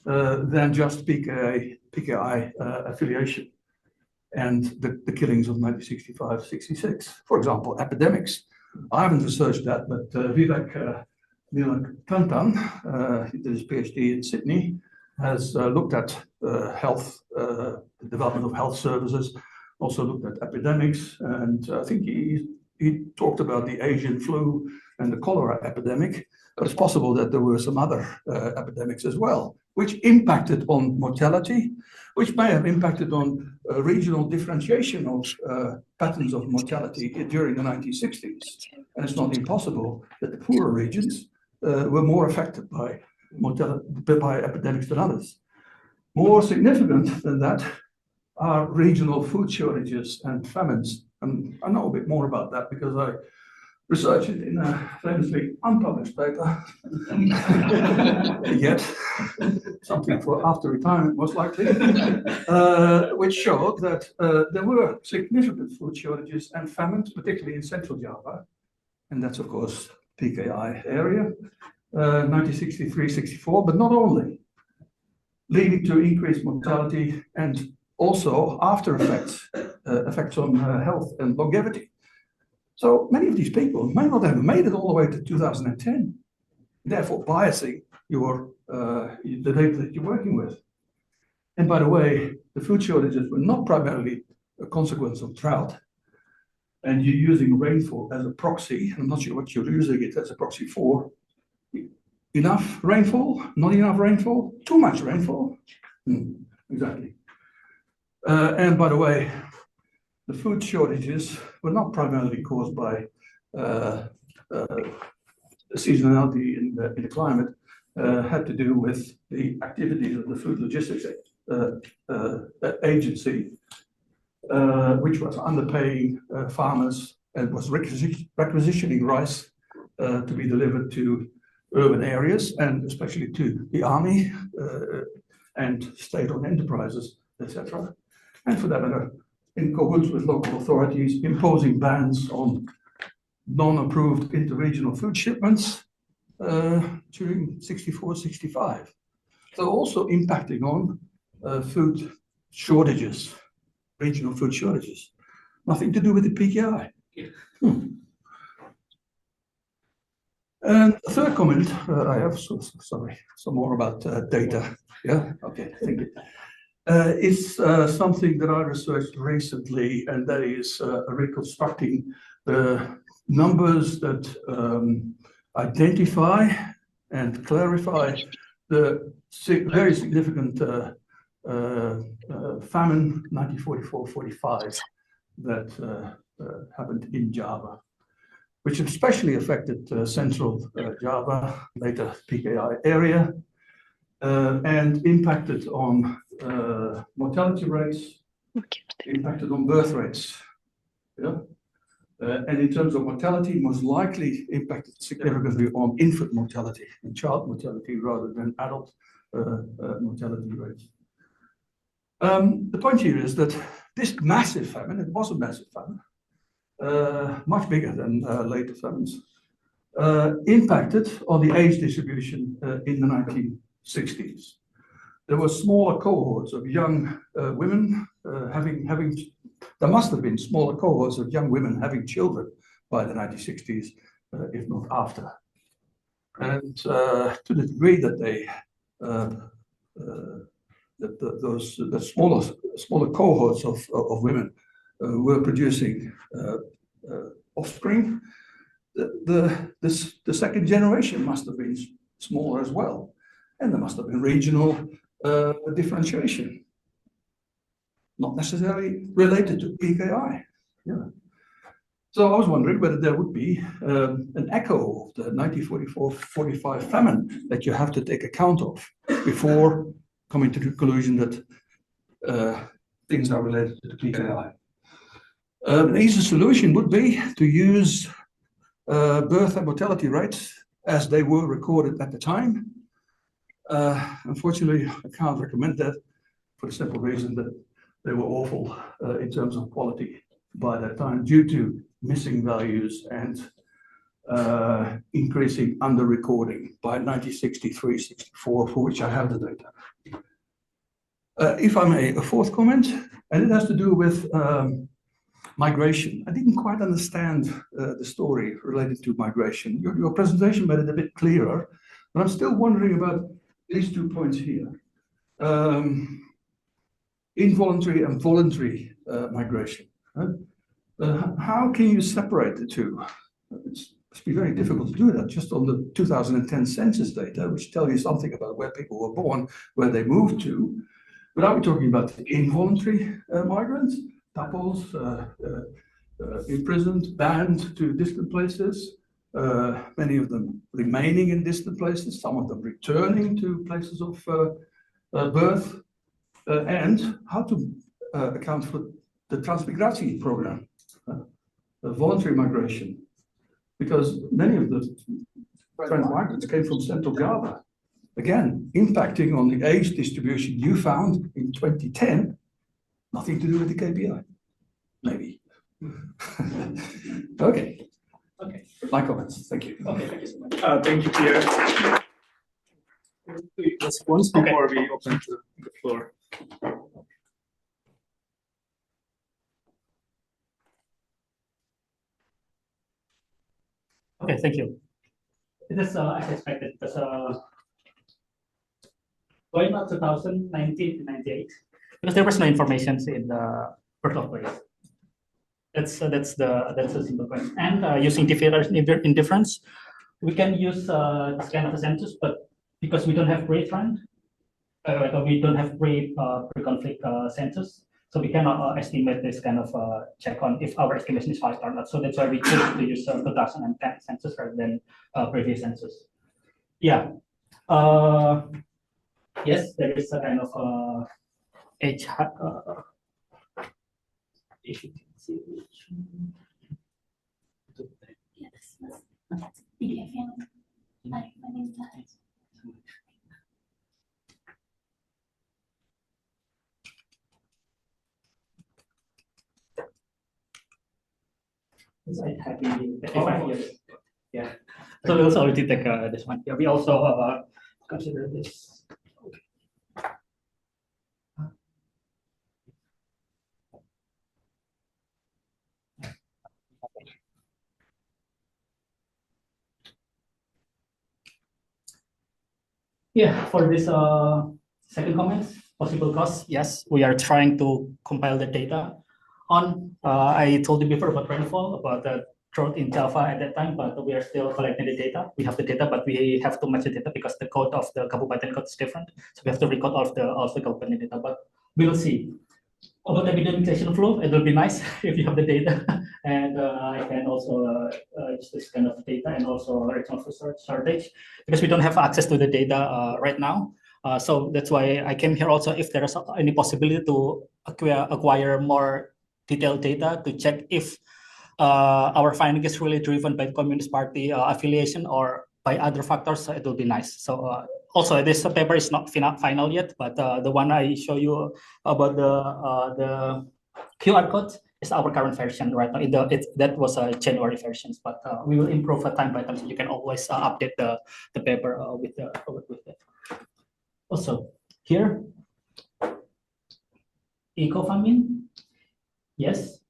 than just PKI affiliation and the killings of 1965-66. For example, epidemics. I haven't researched that, but Vivek Nilakantan, he did his PhD in Sydney, has looked at health, the development of health services, also looked at epidemics, and I think he talked about the Asian flu and the cholera epidemic, but it's possible that there were some other epidemics as well, which impacted on mortality, which may have impacted on regional differentiation of patterns of mortality during the 1960s. And it's not impossible that the poorer regions were more affected by epidemics than others. More significant than that are regional food shortages and famines. And I know a bit more about that because I researched it in a famously unpublished paper, yet something for after retirement most likely, which showed that there were significant food shortages and famines, particularly in Central Java, and that's of course PKI area, 1963-64, but not only, leading to increased mortality and also after effects on health and longevity. So many of these people may not have made it all the way to 2010, therefore biasing the data that you're working with. And by the way, the food shortages were not primarily a consequence of drought, and you're using rainfall as a proxy. I'm not sure what you're using it as a proxy for. Enough rainfall, not enough rainfall, too much rainfall. Exactly. And by the way, the food shortages were not primarily caused by seasonality in the climate, had to do with the activities of the Food Logistics Agency, which was underpaying farmers and was requisitioning rice to be delivered to urban areas and especially to the army and state-owned enterprises, etc. And for that matter, in cahoots with local authorities, imposing bans on non-approved interregional food shipments during 64-65. So also impacting on food shortages, regional food shortages. Nothing to do with the PKI. And a third comment I have, sorry, some more about data. Yeah, okay, thank you. Is something that I researched recently, and that is reconstructing the numbers that identify and clarify the very significant famine 1944-45 that happened in Java, which especially affected Central Java, later PKI area, and impacted on mortality rates, impacted on birth rates. Yeah? And in terms of mortality, most likely impacted significantly on infant mortality and child mortality rather than adult mortality rates. The point here is that this massive famine, it was a massive famine, much bigger than later famines, impacted on the age distribution in the 1960s. There were smaller cohorts of young women there must have been smaller cohorts of young women having children by the 1960s if not after. And to the degree that they the smaller cohorts of women were producing offspring, the second generation must have been smaller as well, and there must have been regional differentiation, not necessarily related to PKI. Yeah. So I was wondering whether there would be an echo of the 1944-45 famine that you have to take account of before coming to the conclusion that things are related to the PKI. An easy solution would be to use birth and mortality rates as they were recorded at the time. Unfortunately, I can't recommend that for the simple reason that they were awful in terms of quality by that time due to missing values and increasing under recording by 1963-64, for which I have the data. If I may, a fourth comment, and it has to do with migration. I didn't quite understand the story related to migration. Your presentation made it a bit clearer, but I'm still wondering about these 2 points here. Involuntary and voluntary migration. How can you separate the two? It must be very difficult to do that just on the 2010 census data, which tell you something about where people were born, where they moved to. But are we talking about involuntary migrants, couples, imprisoned, banned to distant places, many of them remaining in distant places, some of them returning to places of birth, and how to account for the transmigratie program, voluntary migration, because many of the trans migrants came from Central Java. Again, impacting on the age distribution you found in 2010, nothing to do with the KPI, maybe. Okay. Okay. My comments. Thank you. Okay, thank you so much. Thank you, Pierre. Response before we open to the floor. Okay, thank you. It is as expected because going up 2019 to 98, because there was no information in the birth of place. That's a simple question. And using difference indifference, we can use this kind of a census, but because we don't have pre-trend, we don't have pre-conflict census, so we cannot estimate this kind of check on if our estimation is right or not. So that's why we choose to use 2010 census rather than previous census. Yeah. Yes, there is a kind of age. If you can see which. Yeah. So we also already take this one. Yeah, we also consider this. Yeah, for this second comment, possible costs. Yes, we are trying to compile the data on. I told you before about rainfall, about the drought in Java at that time, but we are still collecting the data. We have the data, but we have too much data because the code of the Kabupaten code is different. So we have to record all of the Kabupaten data, but we'll see. About the minimization flow, it will be nice if you have the data, and I can also use this kind of data and also regional shortage because we don't have access to the data right now. So that's why I came here also. If there is any possibility to acquire more detailed data to check if our finding is really driven by Communist Party affiliation or by other factors, it will be nice. So also, this paper is not final yet, but the one I show you about the QR code is our current version right now. That was a January versions, but we will improve time by time. So you can always update the paper with that. Also, here, eco-famine. Yes,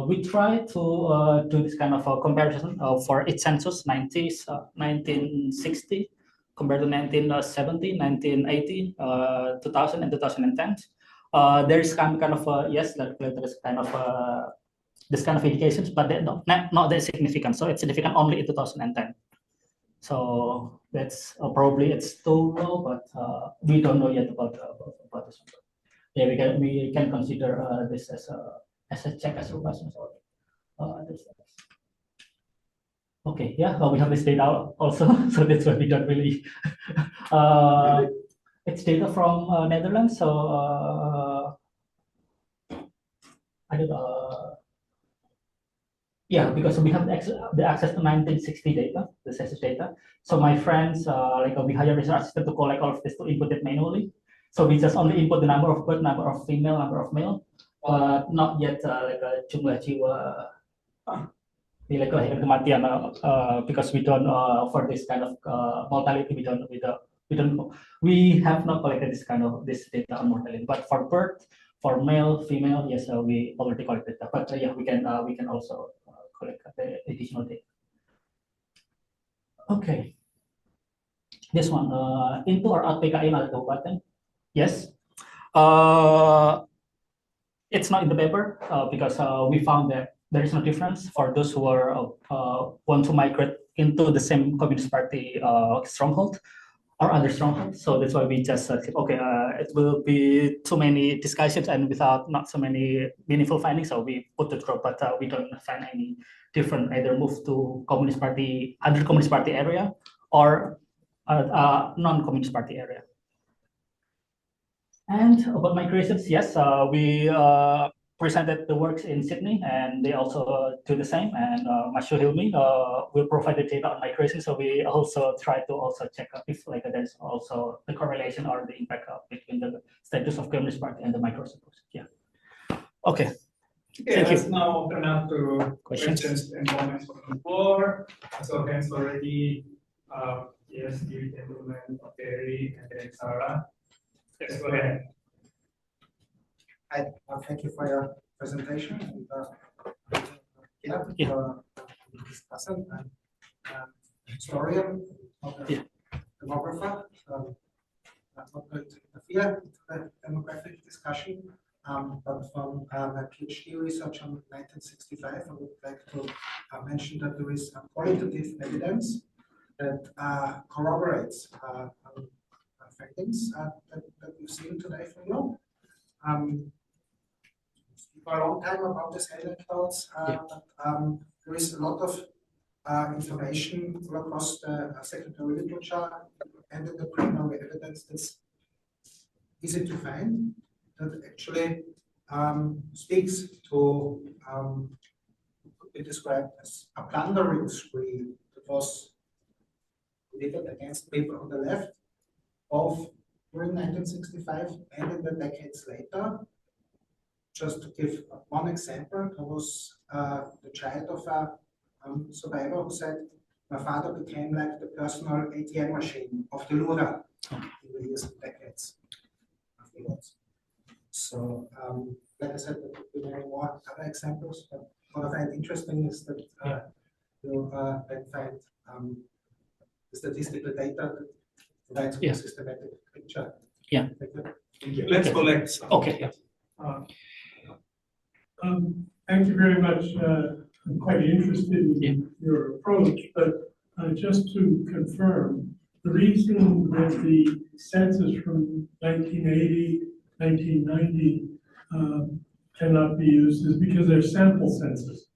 we try to do this kind of a comparison for each census, 90s, 1960, compared to 1970, 1980, 2000, and 2010. There is kind of yes, there is kind of this kind of indications, but they're not that significant. So it's significant only in 2010. So that's probably it's too low, but we don't know yet about this. Yeah, we can consider this as a check as well. Okay, yeah, we have this data also, so that's why we don't really. It's data from Netherlands, so I don't know. Yeah, because we have the access to 1960 data, the census data. So my friends, we hire research assistant to collect all of this to input it manually. So we just only input the number of birth, number of female, number of male, but not yet jumlah jiwa nilai kelahiran kematian because we don't for this kind of mortality we have not collected this data on mortality, but for birth, for male, female, yes, we already collected that. But yeah, we can also collect the additional data. Okay, this one into or out PKI Malang Kabupaten. Yes, it's not in the paper because we found that there is no difference for those who are want to migrate into the same Communist Party stronghold or other stronghold. So that's why we just said, okay, it will be too many discussions and without not so many meaningful findings. So we put the drop, but we don't find any different, either move to Communist Party, other Communist Party area or non-Communist Party area. And about migrations, yes, we presented the works in Sydney, and they also do the same. And Mashu Hilmi will provide the data on migration. So we also try to also check if there's also the correlation or the impact between the status of Communist Party and the migration process. Yeah. Okay. Thank you. Let's now open up to questions and comments from the floor. So hands already. Yes, you gentlemen, Terry, and then Sarah. Yes, go ahead. Hi, thank you for your presentation. And, discussant and historian, demographer. I'm not going to interfere into the demographic discussion, but from my PhD research on 1965, I would like to mention that there is qualitative evidence that corroborates findings that we've seen today from you. For a long time about these anecdotes, there is a lot of information across the secondary literature and in the primary evidence that's easy to find that actually speaks to what could be described as a plundering spree that was committed against people on the left of during 1965 and in the decades later. Just to give one example, there was the child of a survivor who said, my father became like the personal ATM machine of the Lura in the years and decades afterwards. So, like I said, there could be many more other examples, but what I find interesting is that you then find the statistical data that provides a systematic picture. Yeah. Thank you. Let's collect some. Okay. Yeah. Thank you very much. I'm quite interested in your approach, but just to confirm, the reason that the census from 1980, 1990 cannot be used is because they're sample census.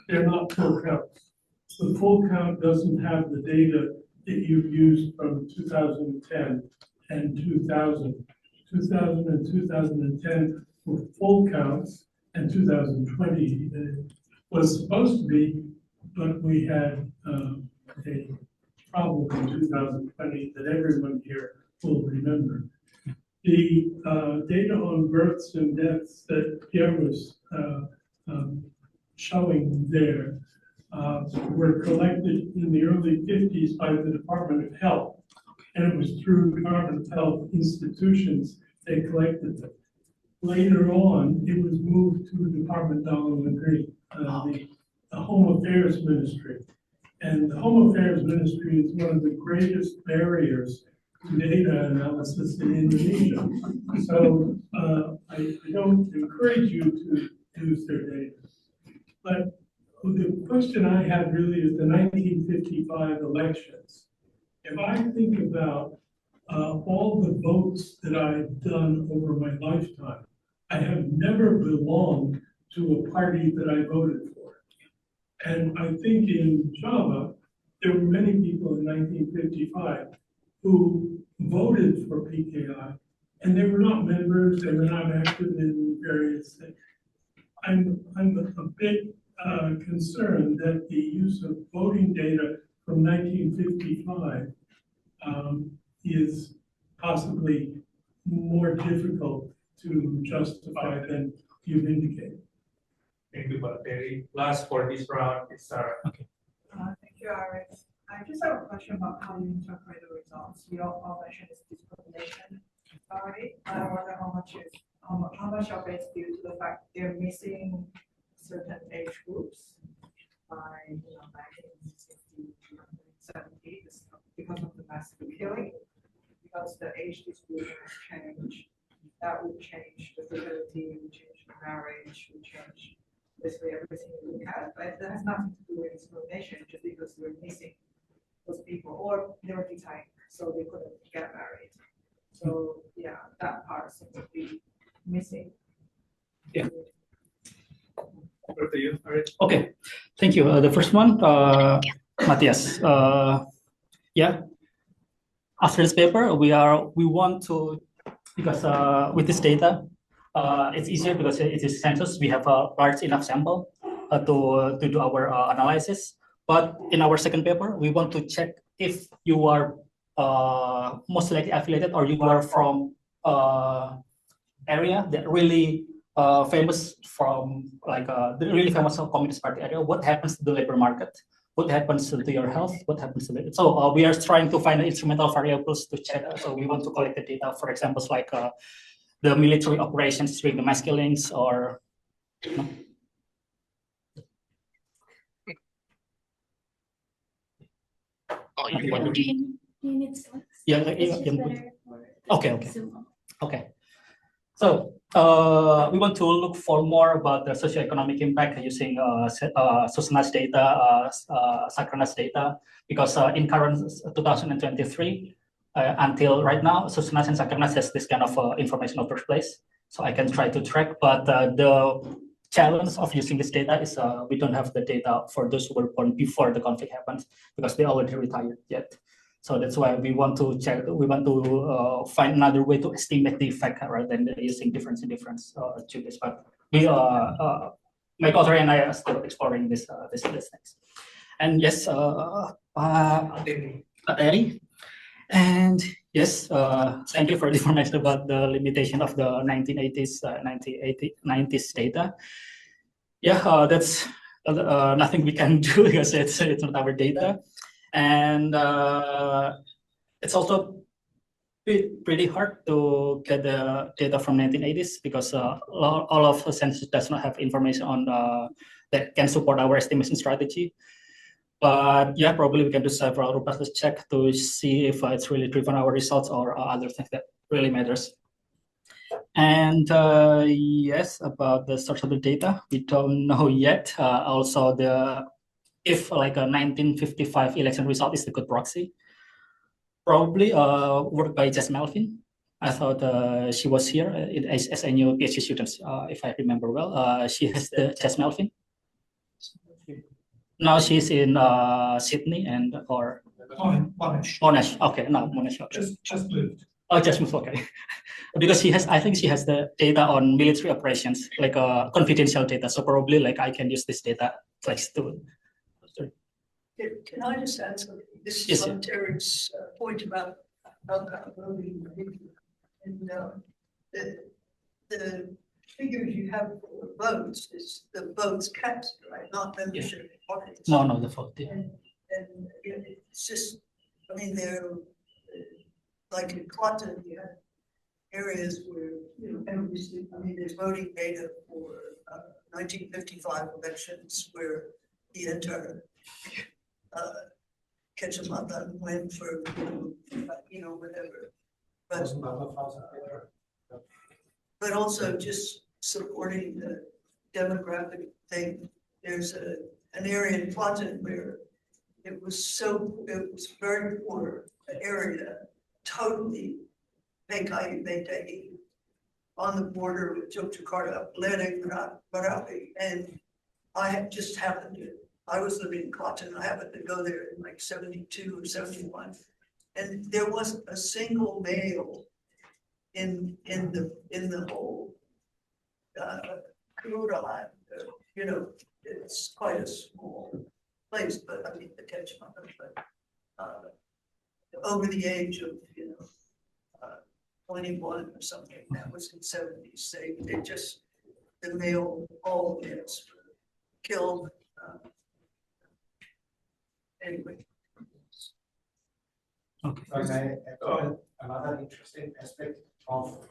They're not full counts. The full count doesn't have the data that you've used from 2010 and 2000. 2000 and 2010 were full counts, and 2020 was supposed to be, but we had a problem in 2020 that everyone here will remember. The data on births and deaths that Pierre was showing there were collected in the early 50s by the Department of Health, and it was through Department of Health institutions they collected them. later on, it was moved to the Departmental Agri, the Home Affairs Ministry. And the Home Affairs Ministry is one of the greatest barriers to data analysis in Indonesia. So I don't encourage you to use their data. But the question I have really is the 1955 elections. If I think about all the votes that I've done over my lifetime, I have never belonged to a party that I voted for. And I think in Java, there were many people in 1955 who voted for PKI, and they were not members, they were not active in various things. I'm a bit concerned that the use of voting data from 1955 is possibly more difficult to justify than you've indicated. Thank you, but very last for this round is Sarah. Okay. Thank you, Iris. I just have a question about how you interpret the results. You all mentioned this discrimination. Sorry, I wonder how much of it is due to the fact they're missing certain age groups by 1960 to 1970 because of the massive killing. Because the age distribution has changed, that would change the fertility, would change the marriage, would change basically everything we have. But that has nothing to do with discrimination, just because we're missing those people, or they were detained, so they couldn't get married. So yeah, that part seems to be missing. Yeah. Over to you. All right. Okay, thank you. The first one, Matthias. Yeah. After this paper, we want to, because with this data, it's easier because it is census. We have a large enough sample to do our analysis. But in our second paper, we want to check if you are most likely affiliated or you are from area that really famous from like the really famous Communist Party area. What happens to the labor market? What happens to your health? What happens to it? So we are trying to find instrumental variables to check. So we want to collect the data for examples like the military operations during the mass killings or. Oh, do you need slides? Yeah, It's just yeah. better for Okay. Zoom. Okay. So we want to look for more about the socioeconomic impact using Susnas data, Sakranas data, because in current 2023, until right now, Susnas and Sakranas has this kind of information of first place. So I can try to track, but the challenge of using this data is we don't have the data for those who were born before the conflict happened because they already retired yet. So that's why we want to check. We want to find another way to estimate the effect rather than using difference in difference to this. But we, my author and I are still exploring this things. And yes, Terry. And yes, thank you for the information about the limitation of the 1980s, 90s data. Yeah, that's nothing we can do because it's not our data. And it's also pretty hard to get the data from 1980s because all of the census does not have information on that can support our estimation strategy. But yeah, probably we can do several robust check to see if it's really driven our results or other things that really matters. And yes, about the source of the data, we don't know yet. Also, if like a 1955 election result is the good proxy, probably work by Jess Melvin. I thought she was here as a new PhD student, if I remember well. She has the Jess Melvin. Now she's in Sydney or Monash. Monash. Okay, no, Monash. Okay. Just moved. Oh, just moved. Okay, because I think she has the data on military operations, like confidential data. So probably like I can use this data like to. Can I just add something? This Yes, is on Terry's point about voting. And the figures you have for votes is the votes cast, right? Not membership in parties. No, the vote. Yeah. And it's just, I mean, they're like in Clotten, you have areas where, members I mean, there's voting data for 1955 elections where the entire Kecamatan went for, whatever. But also just supporting the demographic thing. There's an area in Quantum where it was very poor area, totally PKI on the border with Yogyakarta, Merapi, and just happened to, I was living in Cotton, I happened to go there in like 72 or 71, and there wasn't a single male in the whole Kelurahan. It's quite a small place, but I mean the catchment, but over the age of 21 or something, that was in 70s. The male, all males were killed. Anyway. Okay. Another interesting aspect of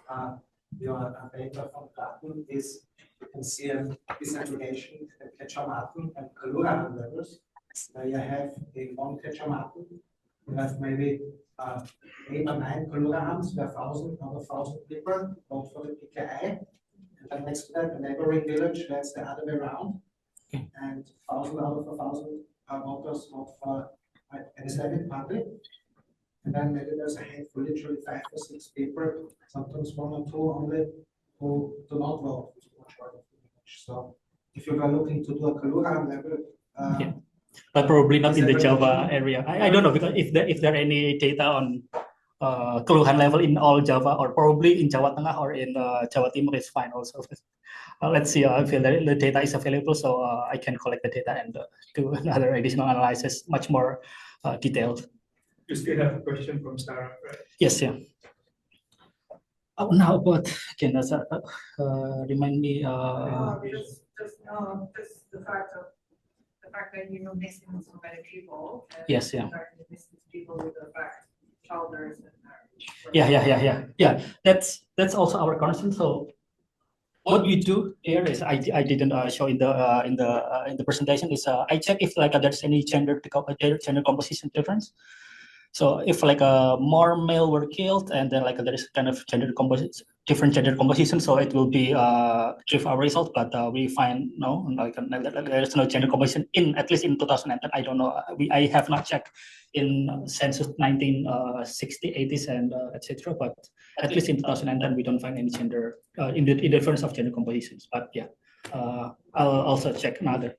your paper from Platten is you can see a disaggregation at Kecamatan and Kelurahan levels. Where you have a one Kecamatan, you have maybe 8 or 9 Kelurahans where 1,000 people vote for the PKI. And then next to that, the neighboring village, that's the other way around. And 1,000 out of 1,000 voters vote for an Islamic party. And then maybe there's a handful, literally 5 or 6 people, sometimes 1 or 2 only, who do not vote. So if you were looking to do a Kelurahan level, but probably not in the Java area. I don't know, because if there are any data on Kelurahan level in all Java, or probably in Jawa Tengah or in Jawa Timur, is fine also. Let's see if the data is available, so I can collect the data and do another additional analysis, much more detailed. You still have a question from Sarah, right? Yes, yeah. Now, but can remind me? Just the fact that missing so many people. And yes, yeah. Missing people with the fact childbirth and marriage. Yeah. That's also our concern. So what we do here is I didn't show in the presentation is I check if there's any gender composition difference. So if more male were killed and then there is kind of different gender composition, so it will be give our result. But we find there is no gender composition at least in 2010. I don't know. I have not checked in census 1960s, 80s, and etc. But at least in 2010 we don't find any gender in the difference of gender compositions. But yeah, I'll also check another.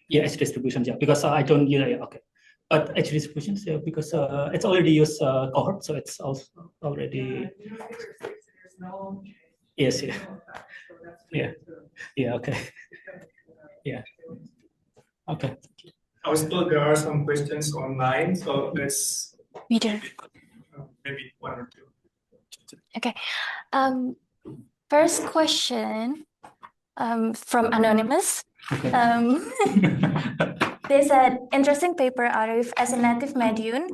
Yeah, age distributions. Yeah, because I don't. Okay. But age distributions, yeah, because it's already used cohort, so it's also already. There's no change. Yes, yeah. Yeah, okay. Yeah. Okay. I was told there are some questions online, so let's Peter. maybe 1 or 2. Okay. First question from Anonymous. They said, interesting paper, Arif. As a native Madiun,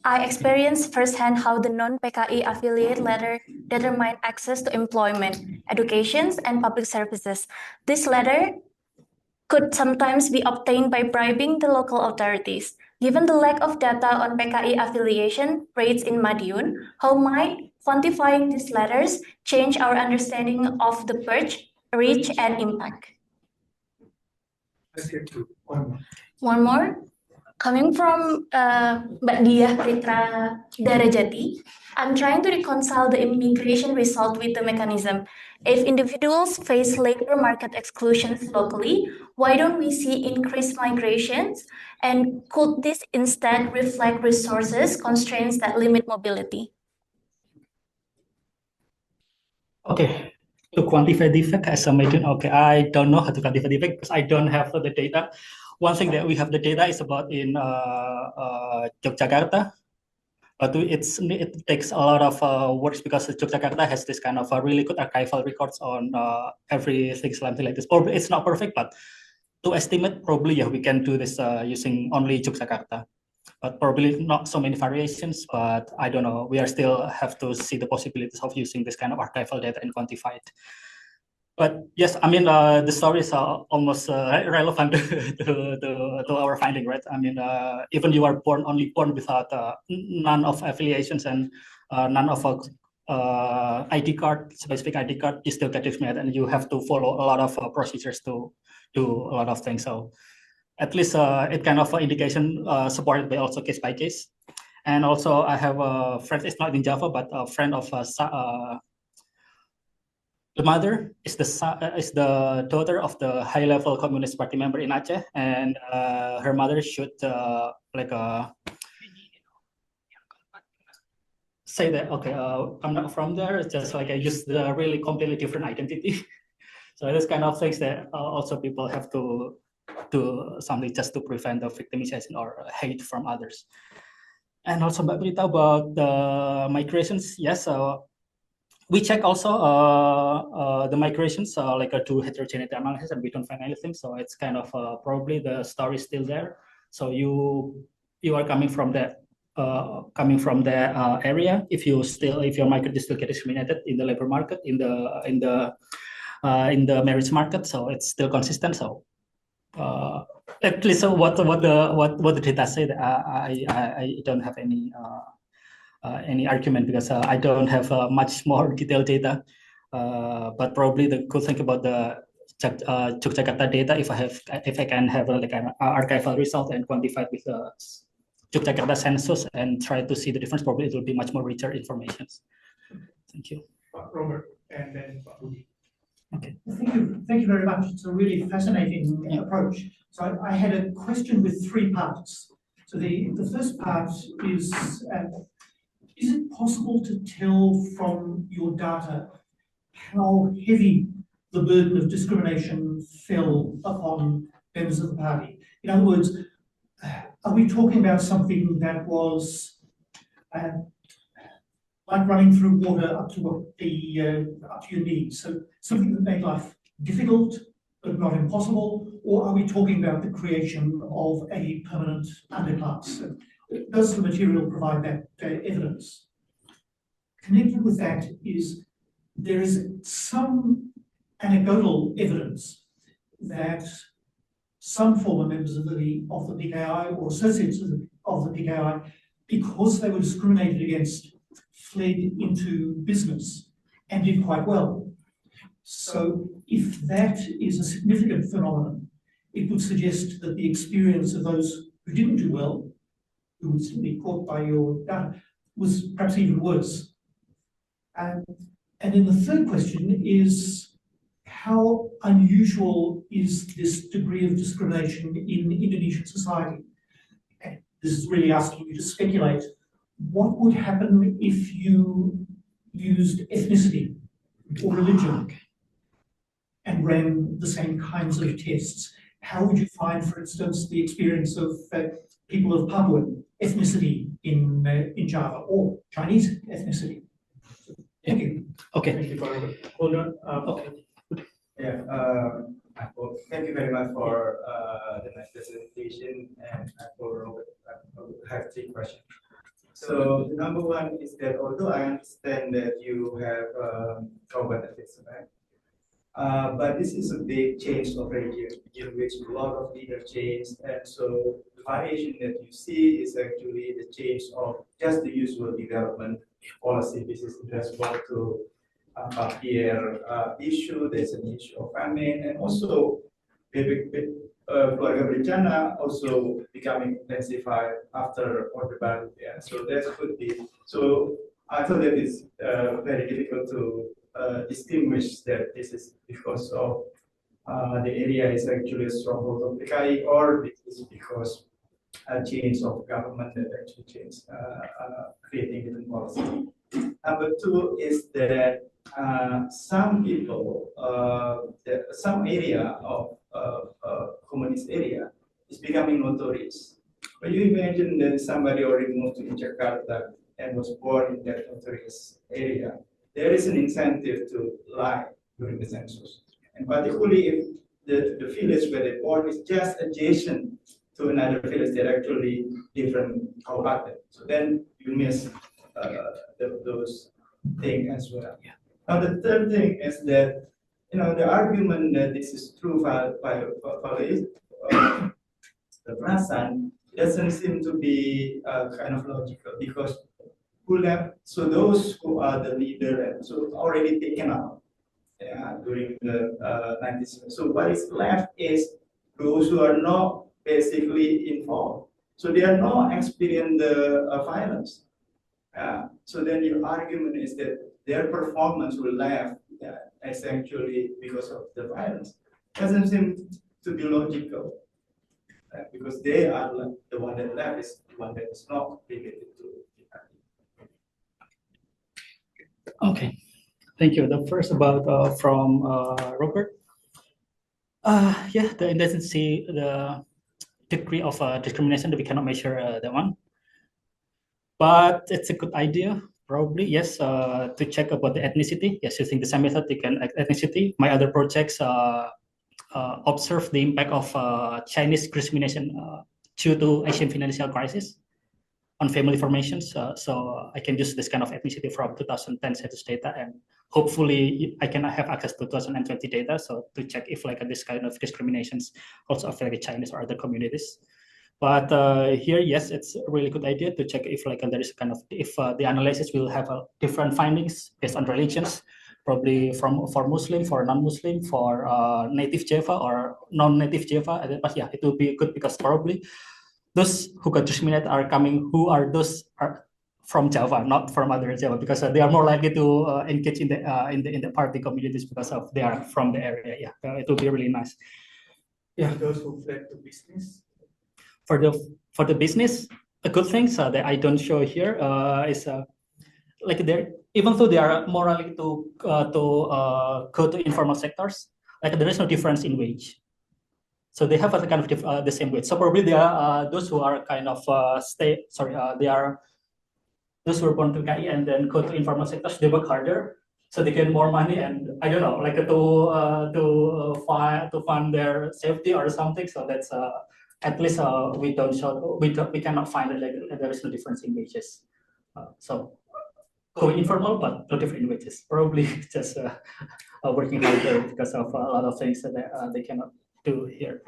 I experienced firsthand how the non-PKI affiliate ladder determine access to employment, education, and public services. This ladder could sometimes be obtained by bribing the local authorities. Given the lack of data on PKI affiliation rates in Madiun, how might quantifying these ladders change our understanding of the purge, reach, and impact? Let's get to 1 more. One more, coming from Mbak Diah Ritra Darajati, I'm trying to reconcile the immigration result with the mechanism. If individuals face labor market exclusions locally, why don't we see increased migrations? And could this instead reflect resources constraints that limit mobility? Okay, to quantify the effect as a Madiun, okay, I don't know how to quantify the effect because I don't have the data. One thing that we have the data is about in Yogyakarta, but it takes a lot of works because Yogyakarta has this kind of really good archival records on everything, something like this. Probably it's not perfect, but to estimate, probably yeah, we can do this using only Yogyakarta. but probably not so many variations, but I don't know. We are still have to see the possibilities of using this kind of archival data and quantify it. But yes, I mean, the stories are almost relevant to our finding, right? I mean, even you are only born without none of affiliations and none of ID card, specific ID card, you still get discriminated, and you have to follow a lot of procedures to do a lot of things. So at least it kind of indication supported by also case by case. And also I have a friend, it's not in Java, but a friend of the mother is the daughter of the high-level Communist Party member in Aceh, and her mother should say that, okay, I'm not from there. It's just like I use the really completely different identity. So this kind of things that also people have to do something just to prevent the victimization or hate from others. And also Mbak Prita about the migrations, yes. We check also the migrations, do heterogeneity analysis, and we don't find anything. So it's kind of probably the story is still there. So you are coming from that area. If your migrant still get discriminated in the labor market, in the marriage market, so it's still consistent. So at least what the data say, I don't have any argument, because I don't have much more detailed data. But probably the good thing about the Yogyakarta data, if I can have like an archival result and quantify with the Yogyakarta census and try to see the difference, probably it will be much more richer information. Thank you. Robert, and then Budi. Okay. Thank you very much. It's a really fascinating approach. So I had a question with three parts. So the first part is it possible to tell from your data how heavy the burden of discrimination fell upon members of the party? In other words, are we talking about something that was like running through water up to your knees, so something that made life difficult but not impossible, or are we talking about the creation of a permanent underclass? Does the material provide that evidence? Connected with that is there is some anecdotal evidence that some former members of the PKI or associates of the PKI, because they were discriminated against, fled into business and did quite well. So if that is a significant phenomenon, it would suggest that the experience of those who didn't do well, who would still be caught by your data, was perhaps even worse. And then the third question is, how unusual is this degree of discrimination in Indonesian society? And this is really asking you to speculate. What would happen if you used ethnicity or religion and ran the same kinds of tests? How would you find, for instance, the experience of people of Papuan ethnicity in Java, or Chinese ethnicity? Thank you. Okay. Thank you, Barbara. Hold on. Okay. Yeah. Thank you very much for the nice presentation, and for Robert, I have three questions. So the number one is that although I understand that you have carbon ethics, right? But this is a big change of region in which a lot of leader change, and so the variation that you see is actually the change of just the usual development policy. This is addressable to here issue. There's an issue of famine, and also keluarga berencana also becoming intensified after Orde Baru. Yeah, so that could be. So I thought that is very difficult to distinguish that this is because of the area is actually a stronghold of PKI, or this is because a change of government that actually changed, creating different policy. Number two is that some people, some area of communist area is becoming notorious. But you imagine that somebody already moved to Jakarta and was born in that notorious area. There is an incentive to lie during the census. And particularly if the village where they're born is just adjacent to another village, they're actually different kabupaten. So then you miss those things as well. Yeah. Now the third thing is that the argument that this is true by the Prasan doesn't seem to be kind of logical because so those who are the leader so already taken out during the 90s. So what is left is those who are not basically involved. So they are not experiencing the violence. So then your argument is that their performance will left essentially because of the violence. Doesn't seem to be logical because they are the one that left is the one that is not related to. Okay, thank you. The first about from Robert. Yeah, the intensity, the degree of discrimination that we cannot measure that one, but it's a good idea. Probably yes, to check about the ethnicity. Yes, using the same method, you can ethnicity. My other projects observe the impact of Chinese discrimination due to Asian financial crisis on family formations. So I can use this kind of ethnicity from 2010 census data, and hopefully I can have access to 2020 data. So to check if like this kind of discriminations also affect Chinese or other communities. But here, yes, it's a really good idea to check if like there is kind of if the analysis will have different findings based on religions, probably for Muslim, for non-Muslim, for native Java or non-native Java. But yeah, it will be good because probably those who got discriminated are coming who are those are from Java, not from other Java, because they are more likely to engage in the party communities because of they are from the area. Yeah, it will be really nice. Yeah, those who fled to business. For the business, a good thing that I don't show here is like they even though they are more likely to go to informal sectors, like there is no difference in wage. So they have a kind of the same wage. So probably they are those who are kind of they are those who are born to KI and then go to informal sectors. They work harder, so they get more money, and I don't know, like to fund their safety or something. So that's at least we cannot find it like there is no difference in wages. So going informal, but no different in wages. Probably just working harder because of a lot of things that they cannot do here.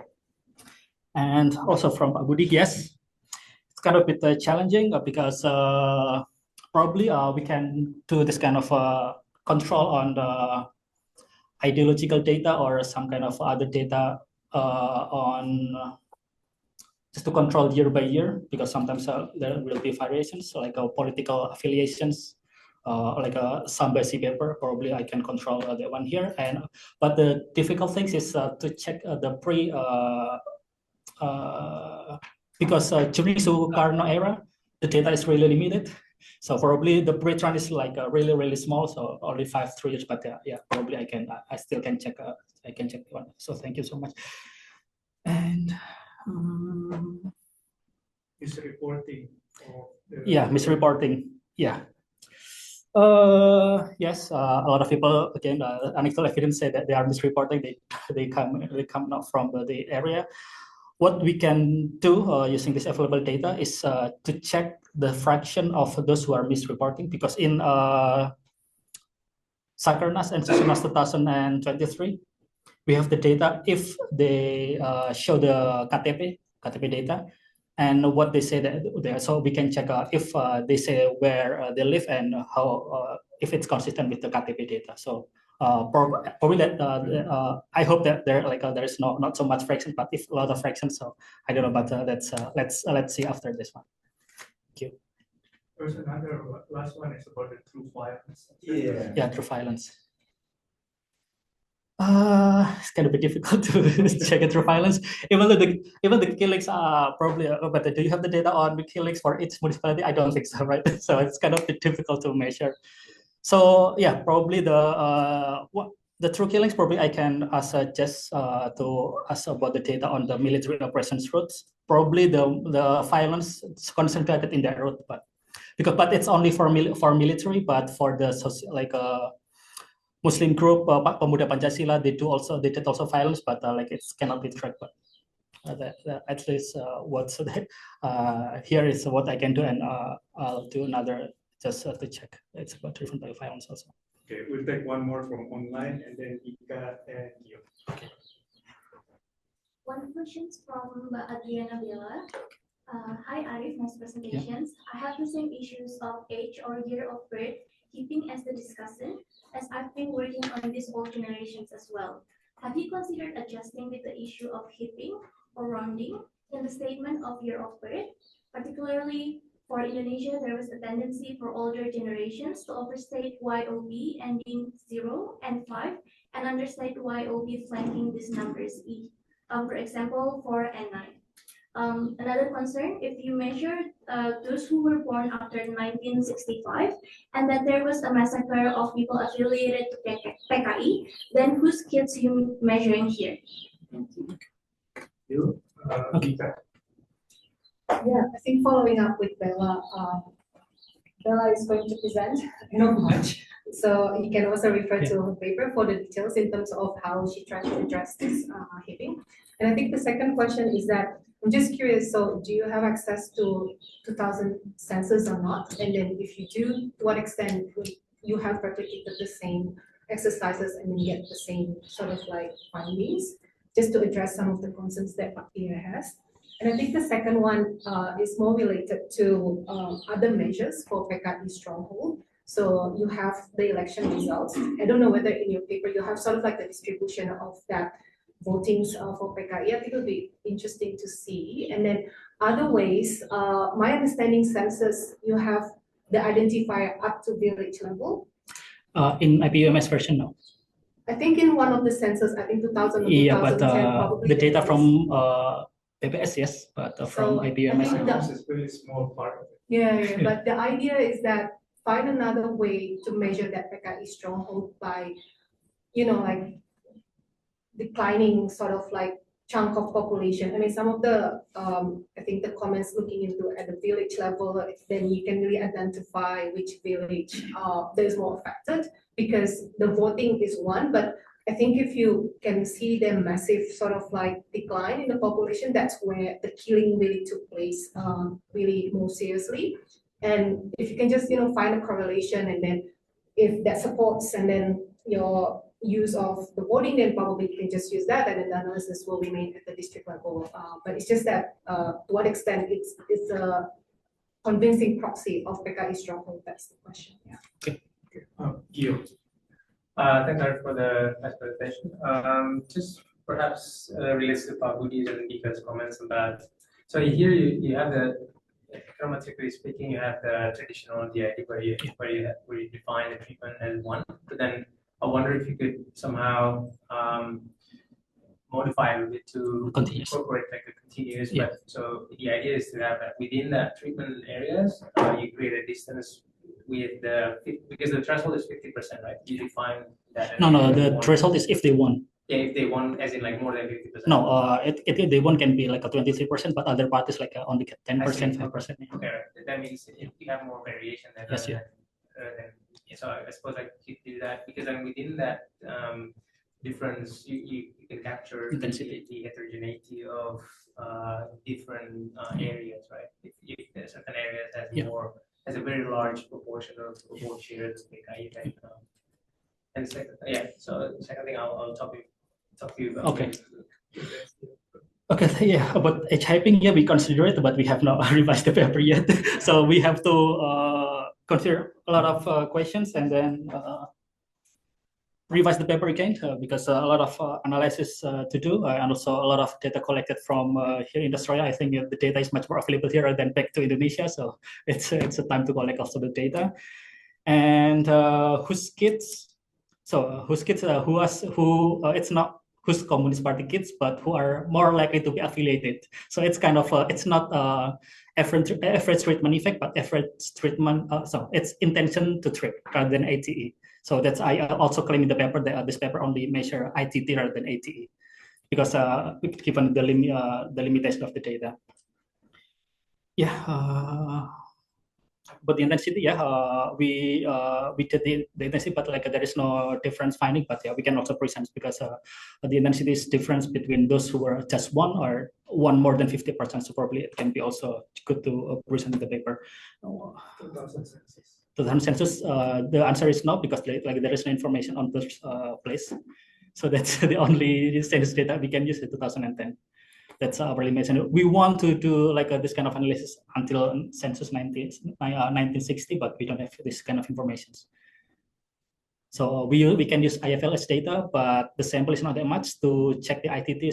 And also from Pak Budi, yes, it's kind of a bit challenging because probably we can do this kind of control on the ideological data or some kind of other data on just to control year by year, because sometimes there will be variations, so like political affiliations, like a Sambasi paper. Probably I can control that one here. But the difficult thing is to check the because during Sukarno era, the data is really limited. So probably the pre-trend is like really small, so only 3 years. But yeah, probably I still can check. I can check one. So thank you so much. And misreporting. Yeah, misreporting. Yeah. Yes, a lot of people again, anecdotal evidence say that they are misreporting. They come not from the area. What we can do using this available data is to check the fraction of those who are misreporting, because in Sakernas and Susunas 2023, we have the data if they show the KTP data and what they say that there. So we can check if they say where they live and how if it's consistent with the KTP data. So probably that I hope that there there is not so much fraction, but if a lot of fractions. So I don't know, but let's see after this one. Thank you. There's another last one is about the true violence. Yeah, true violence. It's kind of a bit difficult to check it through violence. Even the killings are probably, but do you have the data on the killings for each municipality? I don't think so, right? So it's kind of a bit difficult to measure. So yeah, probably the true killings, probably I can suggest to ask about the data on the military operations routes. Probably the violence is concentrated in that route, but it's only for military, but for the Muslim group, Pemuda Pancasila, they did also violence, but like it cannot be tracked. But at least what so that here is what I can do, and I'll do another just to check. It's about different files also. Okay, we'll take one more from online, and then Ika and you. Okay. One question from Mbak Adriana Bella. Hi Arif, nice presentations. I have the same issues of age or year of birth keeping as the discussion, as I've been working on these old generations as well. Have you considered adjusting with the issue of hipping or rounding in the statement of year of birth? Particularly for Indonesia, there was a tendency for older generations to overstate YOB ending 0 and 5 and understate YOB flanking these numbers E. For example, 4 and 9. Another concern, if you measure those who were born after 1965 and that there was a massacre of people affiliated to PKI, then whose kids you measuring here? You, Ika. Yeah, I think following up with Bella, Bella is going to present not much. So you can also refer to her paper for the details in terms of how she tries to address this hipping. And I think the second question is that I'm just curious, so do you have access to 2000 census or not? And then if you do, to what extent you have replicated the same exercises and then get the same sort of like findings, just to address some of the concerns that Papia has. And I think the second one is more related to other measures for PKI stronghold. So you have the election results. I don't know whether in your paper you have sort of like the distribution of that votings for PKI. I think it would be interesting to see. And then other ways, my understanding census, you have the identifier up to village level. In IPUMS version, no. I think in one of the census, I think 2000 or 2010, yeah, but probably the data from PPS, yes, but from So IPUMS, I think This is very small part of it. yeah, but the idea is that find another way to measure that PKI stronghold by, you know, like declining sort of like chunk of population. I mean, some of the, I think the comments looking into at the village level, then you can really identify which village that is more affected because the voting is one, but I think if you can see the massive sort of like decline in the population, that's where the killing really took place really more seriously. And if you can just, you know, find a correlation and then if that supports and then your use of the voting, then probably you can just use that and then the analysis will be made at the district level. But it's just that to what extent it's a convincing proxy of PKI stronghold, that's the question. Yeah. Okay. Gio. Thanks, Arif, for the nice presentation. Just perhaps relates to Pak Budi's and Ika's comments about. So here you have the, grammatically speaking, you have the traditional DID where you define the treatment as one. But then I wonder if you could somehow modify a bit to incorporate like a continuous. Yeah. But so the idea is to have that within that treatment areas, you create a distance with the, because the threshold is 50%, right? You define that. No, the threshold is if they won. Yeah, if they won, as in like more than 50%. No, if they won can be like a 23%, but other parties like only 10%, 5%. Okay, right. That means if you have more variation than yes, yeah. So I suppose like you do that because then within that difference, you can capture the heterogeneity of different areas, right? If there's certain areas that more has a very large proportion of vote shares, right? And second, so the second thing I'll talk to you about. Okay. Okay, yeah, about H-hyping, yeah, we consider it, but we have not revised the paper yet. So we have to consider a lot of questions and then revise the paper again because a lot of analysis to do and also a lot of data collected from here in Australia. I think the data is much more available here than back to Indonesia. So it's a time to collect also the data. And whose kids, it's not who's Communist Party kids, but who are more likely to be affiliated. So it's kind of, it's not average treatment effect, but average treatment, so it's intention to treat rather than ATE. So that's, I also claim in the paper that this paper only measure ITT rather than ATE, because given the limitation of the data. Yeah. but the intensity, we did the intensity, but like there is no difference finding. But yeah, we can also present because the intensity is difference between those who were just one or one more than 50%. So probably it can be also good to present in the paper. 2000 census, the answer is no, because like there is no information on this place. So that's the only census data we can use in 2010. That's our limit. We want to do like this kind of analysis until census 1960, but we don't have this kind of information. So we can use IFLS data, but the sample is not that much to check the ITT.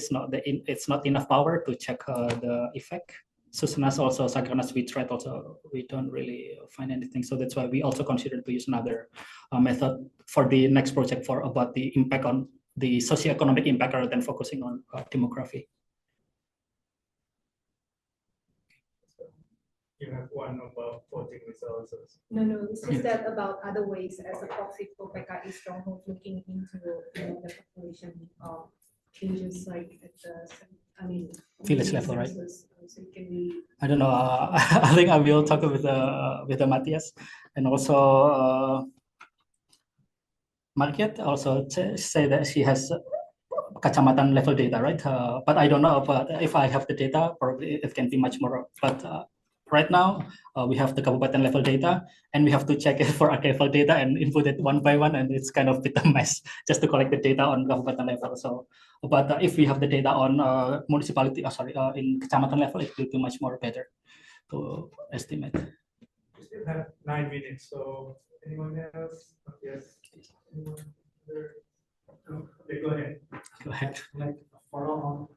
It's not enough power to check the effect. So Susunas also synchronous, we tried also, we don't really find anything. So that's why we also consider to use another method for the next project for about the impact on the socioeconomic impact rather than focusing on demography. You have one about voting results. No, it's just that about other ways as a proxy for PKI stronghold looking into the population changes like at the, village level, right? So it can be. I don't know. I think I will talk with the Matthias, and also Market also say that she has kacamatan level data, right? But I don't know about if I have the data, probably it can be much more. But right now we have the kabupaten level data, and we have to check it for archival data and input it one by one, and it's kind of a bit of a mess just to collect the data on kabupaten level. So, but if we have the data on municipality, in kecamatan level, it will be much more better to estimate. We still have 9 minutes, so anyone else? Yes. Anyone there? No. Okay, go ahead. Go ahead. Like a follow-on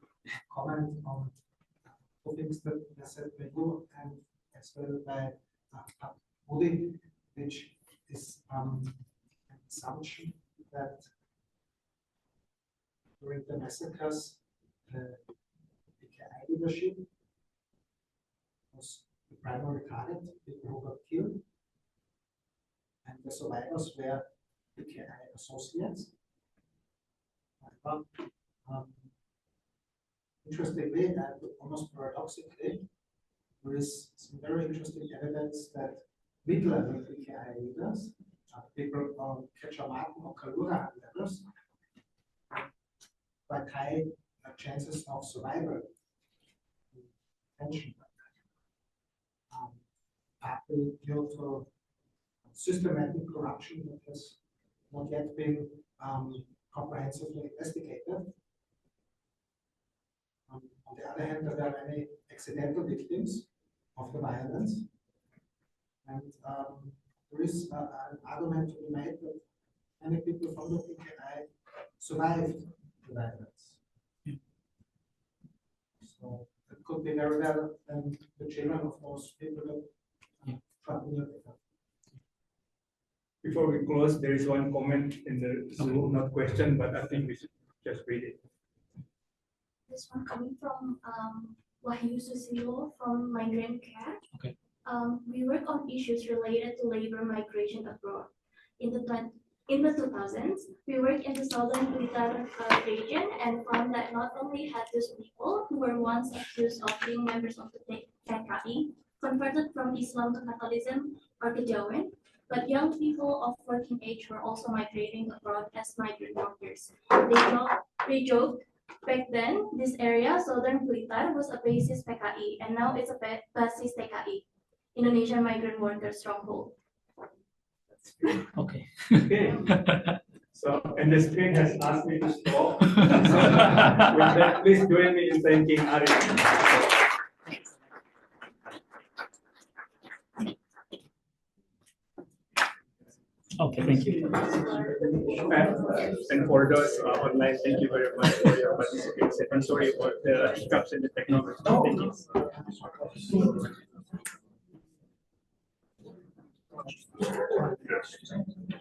comment on two things that I said by you and as well by Moody, which is an assumption that during the massacres, the PKI leadership was the primary target, people who got killed, and the survivors were PKI associates. But interestingly and almost paradoxically, there is some very interesting evidence that mid-level PKI leaders, people on Kecamatan or Kelurahan levels, quite high chances of survival. Partly due to systematic corruption that has not yet been comprehensively investigated. On the other hand, there are many accidental victims of the violence, and there is an argument to be made that many people from the PKI survived the violence. So it could be very well the children of those people that trouble the Before we close, there is one comment in the Zoom, not question, but I think we should just read it. This one coming from Wahyu Susilo from Migrant Care. Okay. We work on issues related to labor migration abroad. In the 2000s, we worked in the southern Blitar region and found that not only had those people who were once accused of being members of the PKI converted from Islam to Catholicism or Kejawen, but young people of working age were also migrating abroad as migrant workers. They joked back then this area, southern Blitar, was a basis PKI, and now it's a basis TKI, Indonesian Migrant Worker Stronghold. Okay. Okay. So, and the screen has asked me to stop. So, with that, please join me in thanking Arif. Okay, thank you. And for those online, thank you very much for your participation. And sorry for the hiccups in the technology. Thank you.